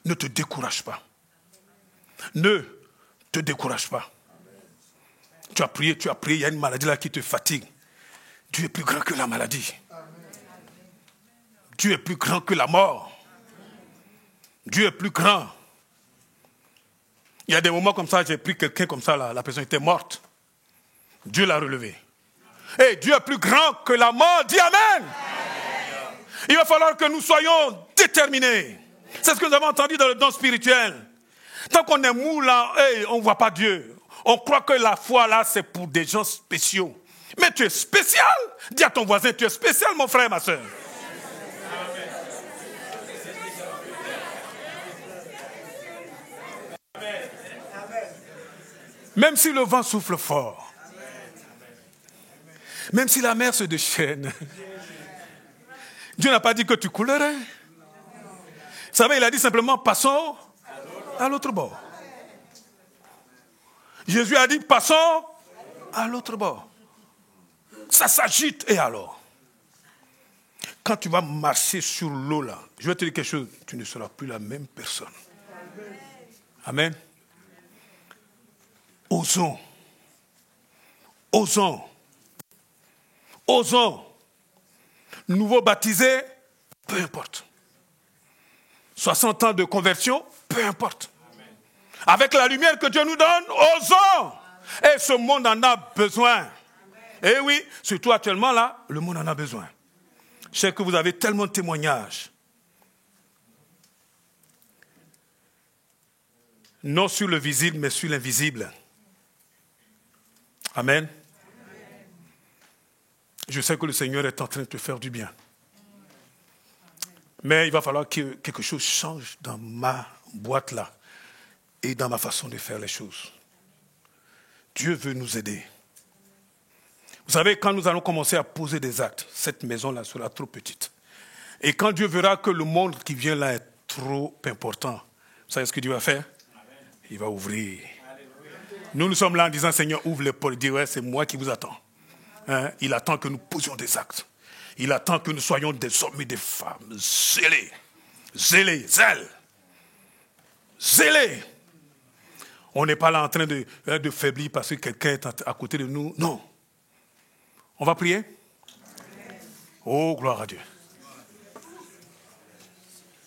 Ne te décourage pas. Ne te décourage pas. Tu as prié, il y a une maladie là qui te fatigue. Dieu est plus grand que la maladie. Dieu est plus grand que la mort. Dieu est plus grand. Il y a des moments comme ça, j'ai pris quelqu'un comme ça, la personne était morte. Dieu l'a relevé. Et Dieu est plus grand que la mort. Dis amen. Amen. Il va falloir que nous soyons déterminés. C'est ce que nous avons entendu dans le don spirituel. Tant qu'on est mou là, on ne voit pas Dieu. On croit que la foi là, c'est pour des gens spéciaux. Mais tu es spécial. Dis à ton voisin, tu es spécial, mon frère, ma soeur. Même si le vent souffle fort, même si la mer se déchaîne, Dieu n'a pas dit que tu coulerais. Vous savez, il a dit simplement, passons à l'autre bord. Jésus a dit, passons à l'autre bord. Ça s'agite, et alors? Quand tu vas marcher sur l'eau là, je vais te dire quelque chose, tu ne seras plus la même personne. Amen. Osons. Osons. Osons. Nouveau baptisé, peu importe. 60 ans de conversion, peu importe. Avec la lumière que Dieu nous donne, osons. Et ce monde en a besoin. Et oui, surtout actuellement là, le monde en a besoin. Je sais que vous avez tellement de témoignages. Non sur le visible, mais sur l'invisible. Amen. Je sais que le Seigneur est en train de te faire du bien. Mais il va falloir que quelque chose change dans ma boîte là et dans ma façon de faire les choses. Dieu veut nous aider. Vous savez, quand nous allons commencer à poser des actes, cette maison-là sera trop petite. Et quand Dieu verra que le monde qui vient là est trop important, vous savez ce que Dieu va faire? Il va ouvrir. Nous sommes là en disant, Seigneur, ouvre les portes. Il dit, ouais, c'est moi qui vous attends. Hein? Il attend que nous posions des actes. Il attend que nous soyons des hommes et des femmes zélés. Zélés, zélés. On n'est pas là en train de faiblir parce que quelqu'un est à côté de nous. Non. On va prier? Oh, gloire à Dieu.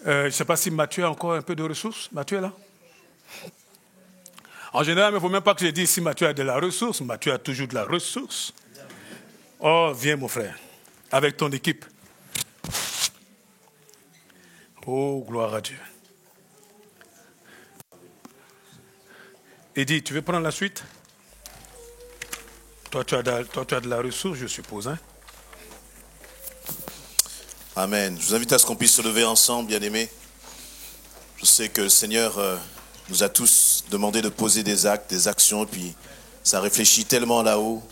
Je ne sais pas si Mathieu a encore un peu de ressources. Mathieu est là? En général, il ne faut même pas que je dise si Mathieu a de la ressource. Mathieu a toujours de la ressource. Oh, viens mon frère, avec ton équipe. Oh, gloire à Dieu. Eddie, tu veux prendre la suite? Toi, tu as de la ressource, je suppose. Hein? Amen. Je vous invite à ce qu'on puisse se lever ensemble, bien-aimés. Je sais que le Seigneur nous a tous demandé de poser des actes, des actions, et puis ça réfléchit tellement là-haut.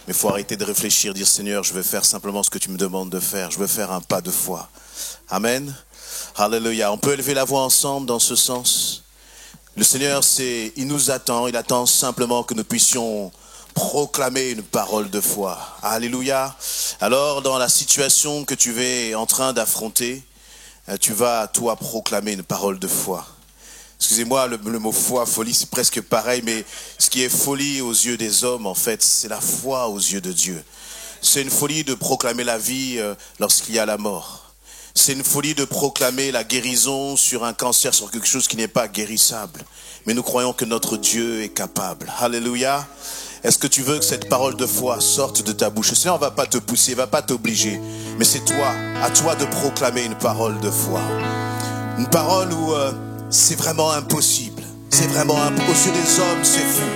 Mais il faut arrêter de réfléchir, dire Seigneur, je vais faire simplement ce que tu me demandes de faire. Je veux faire un pas de foi. Amen. Alléluia. On peut élever la voix ensemble dans ce sens. Le Seigneur, il nous attend. Il attend simplement que nous puissions proclamer une parole de foi. Alléluia. Alors, dans la situation que tu es en train d'affronter, tu vas, toi, proclamer une parole de foi. Excusez-moi, le mot foi, folie, c'est presque pareil, mais ce qui est folie aux yeux des hommes, en fait, c'est la foi aux yeux de Dieu. C'est une folie de proclamer la vie lorsqu'il y a la mort. C'est une folie de proclamer la guérison sur un cancer, sur quelque chose qui n'est pas guérissable. Mais nous croyons que notre Dieu est capable. Alléluia. Est-ce que tu veux que cette parole de foi sorte de ta bouche? Le Seigneur ne va pas te pousser, il ne va pas t'obliger. Mais c'est toi, à toi de proclamer une parole de foi. Une parole où c'est vraiment impossible. C'est vraiment impossible. Aux yeux des hommes, c'est fou.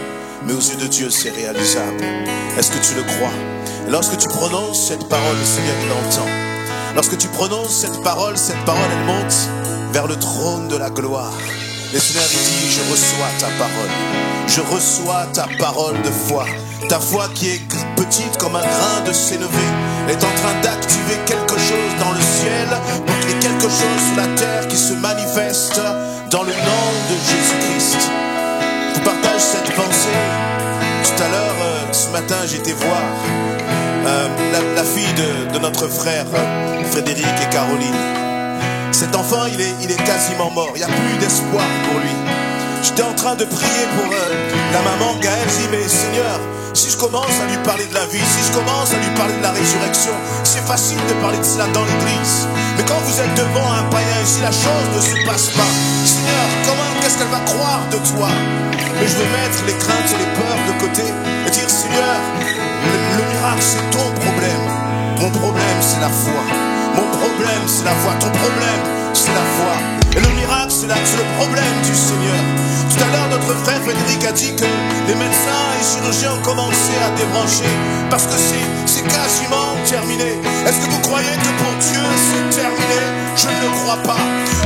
Mais aux yeux de Dieu, c'est réalisable. Est-ce que tu le crois? Et lorsque tu prononces cette parole, le Seigneur l'entend. Lorsque tu prononces cette parole, elle monte vers le trône de la gloire. Le Seigneur dit, je reçois ta parole. Je reçois ta parole de foi. Ta foi qui est petite comme un grain de sénévé est en train d'activer quelque chose dans le ciel. Donc il y a quelque chose sur la terre qui se manifeste dans le nom de Jésus-Christ. Je vous partage cette pensée. Tout à l'heure, ce matin, j'étais voir la fille de notre frère Frédéric et Caroline. Cet enfant, il est quasiment mort. Il n'y a plus d'espoir pour lui. J'étais en train de prier pour la maman Gaëlle. Je dis, mais Seigneur, si je commence à lui parler de la vie, si je commence à lui parler de la résurrection, c'est facile de parler de cela dans l'église. Mais quand vous êtes devant un païen, si la chose ne se passe pas, Seigneur, qu'est-ce qu'elle va croire de toi? Mais je veux mettre les craintes et les peurs de côté et dire, Seigneur, le miracle, c'est ton problème. Mon problème, c'est la foi. Mon problème, c'est la foi. Ton problème, c'est la foi. Et le miracle, c'est le problème du Seigneur. Tout à l'heure, notre frère Frédéric a dit que les médecins et chirurgiens ont commencé à débrancher parce que c'est quasiment terminé. Est-ce que vous croyez que pour Dieu, c'est terminé? Je ne le crois pas.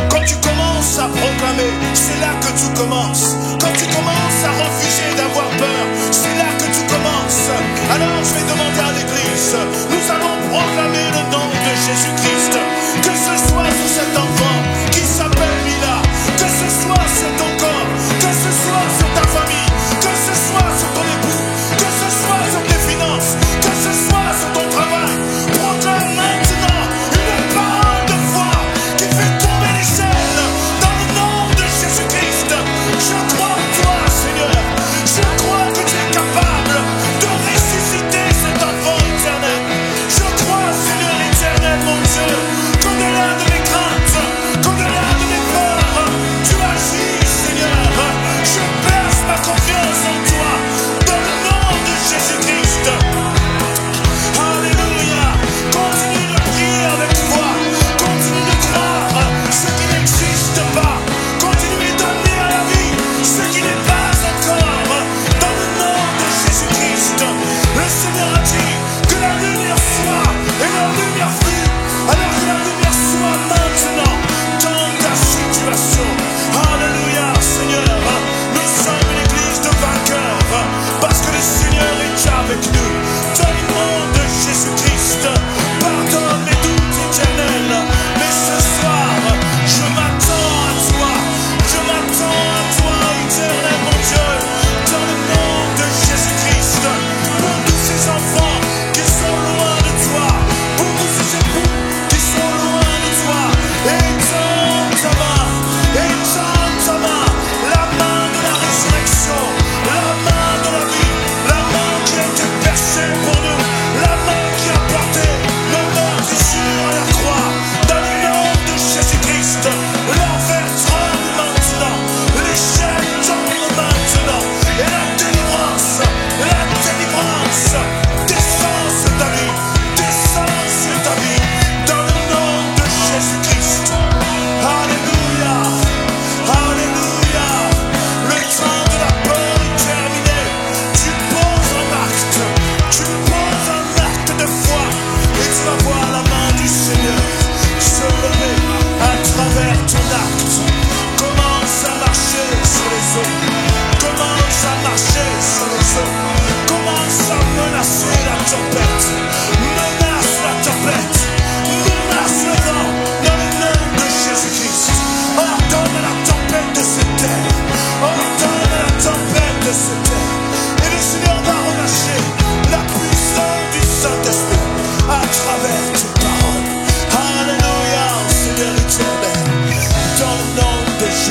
Quand tu commences à proclamer, c'est là que tu commences. Quand tu commences à refuser d'avoir peur, c'est là que tu commences. Alors je vais demander à l'église, nous allons proclamer le nom de Jésus-Christ. Que ce soit sur cet enfant qui s'appelle Mila, que ce soit sur ton corps, que ce soit sur ta famille, que ce soit sur ton époux, que ce soit sur tes finances, que ce soit sur ton travail, proclame maintenant une parole de foi qui fait tomber les chaînes dans le nom de Jésus-Christ. Je crois en toi, Seigneur. Je crois que tu es capable de ressusciter cet enfant éternel. Je crois, Seigneur éternel, mon Dieu, qu'au-delà de mes craintes,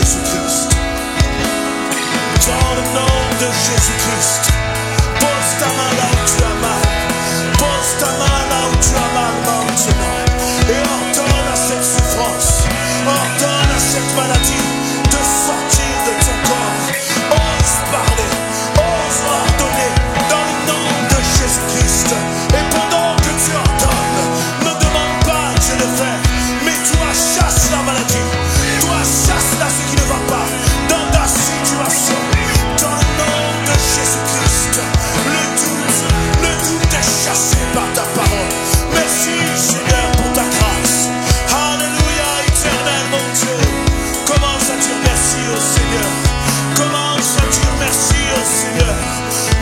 Jésus-Christ. Dans le nom de Jésus-Christ. Pose ta main là où tu as mal. Pose ta main là où tu as mal maintenant. Et ordonne à cette souffrance, ordonne à cette maladie de sortir de ton corps. Ose parler, ose ordonner dans le nom de Jésus-Christ. Et pendant que tu ordonnes, ne demande pas à Dieu de faire, mais toi chasse la maladie, toi chasse là ce qui ne va pas dans ta situation. Dans le nom de Jésus-Christ, le doute est chassé par ta parole. Merci Seigneur pour ta grâce. Alléluia, éternel mon Dieu. Commence à dire merci au Seigneur. Commence à dire merci au Seigneur.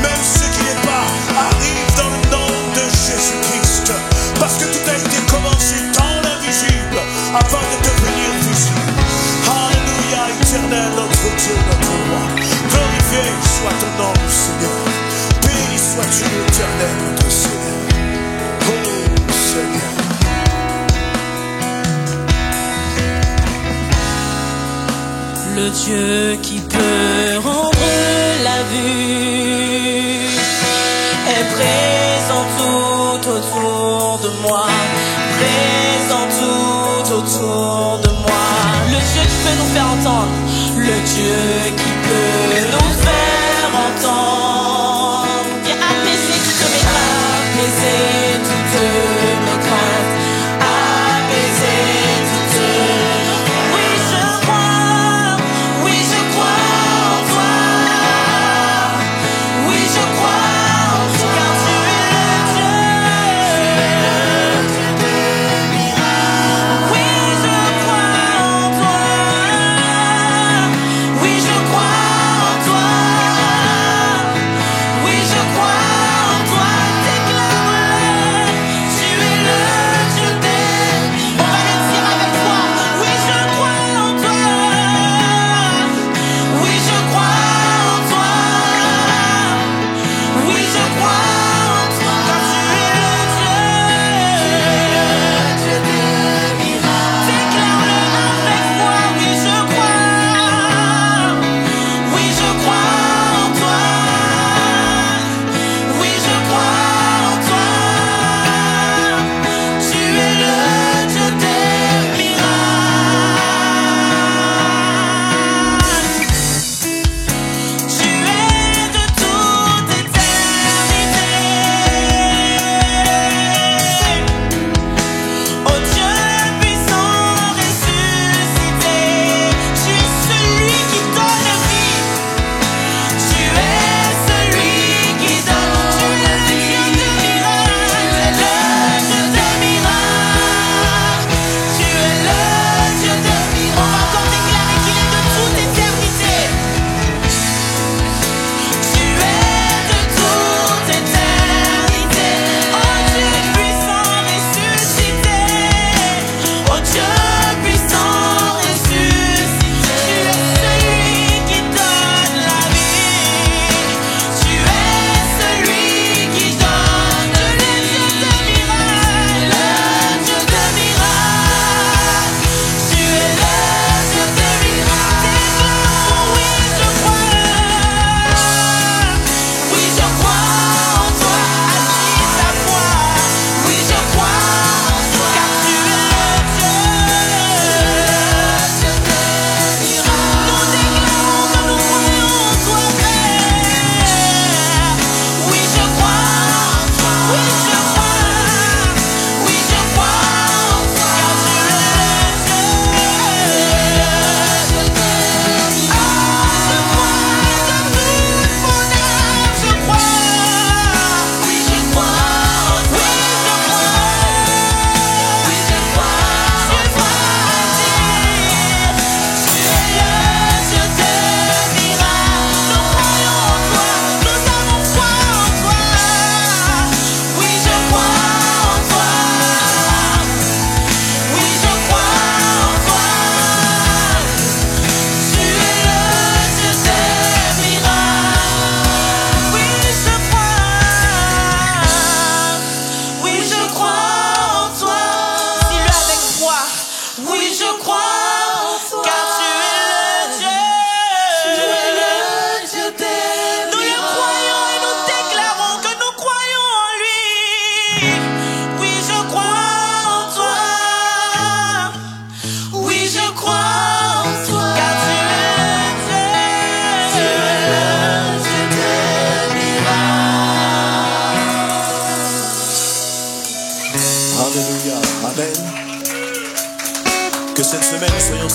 Même ce qui n'est pas arrive dans le nom de Jésus-Christ. Parce que tout a été commencé dans l'invisible avant de devenir visible. Alléluia, éternel notre Dieu, notre roi. Glorifié soit ton nom, Seigneur. Béni sois-tu, éternel notre Seigneur. Oh Seigneur. Le Dieu qui peut rendre la vue est présent tout autour de moi, présent tout autour de moi. Le Dieu qui peut nous faire entendre, le Dieu qui peut nous faire entendre. Viens apaiser toutes mes craintes, apaiser toutes mes craintes, apaiser toutes. Oui, je crois en toi. Oui, je crois en toi, car tu es le Dieu. Oui, je crois en toi. Oui, je crois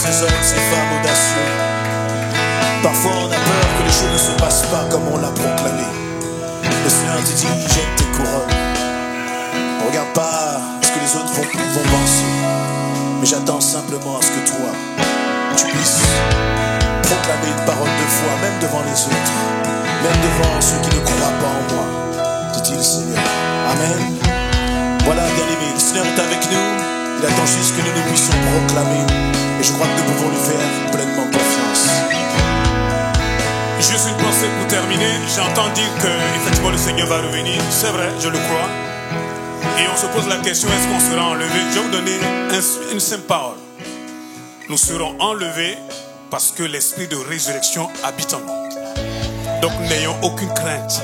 ces hommes, ces femmes audacieux. Parfois on a peur que les choses ne se passent pas comme on l'a proclamé. Le Seigneur te dit, jette tes couronnes. Regarde pas ce que les autres vont penser, mais j'attends simplement à ce que toi, tu puisses proclamer une parole de foi, même devant les autres, même devant ceux qui ne croient pas en moi, dit-il le Seigneur. Amen. Voilà, bien-aimés, le Seigneur est avec nous. Il attend juste que nous puissions proclamer. Et je crois que nous pouvons lui faire pleinement confiance. Juste une pensée pour terminer. J'entends dire que effectivement le Seigneur va revenir. C'est vrai, je le crois. Et on se pose la question, est-ce qu'on sera enlevé? Je vais vous donner une simple parole. Nous serons enlevés parce que l'esprit de résurrection habite en nous. Donc n'ayons aucune crainte.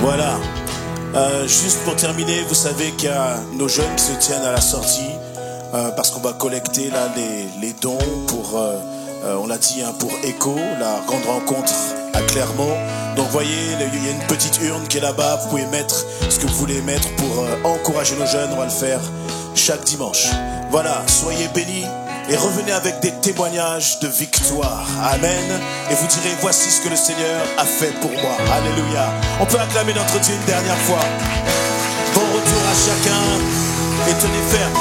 Voilà. Juste pour terminer, vous savez qu'il y a nos jeunes qui se tiennent à la sortie parce qu'on va collecter là les dons pour, on l'a dit, hein, pour ECHO, la grande rencontre à Clermont. Donc voyez, il y a une petite urne qui est là-bas, vous pouvez mettre ce que vous voulez mettre pour encourager nos jeunes, on va le faire chaque dimanche. Voilà, soyez bénis et revenez avec des témoignages de victoire. Amen. Et vous direz, voici ce que le Seigneur a fait pour moi. Alléluia. On peut acclamer notre Dieu une dernière fois. Bon retour à chacun et tenez ferme.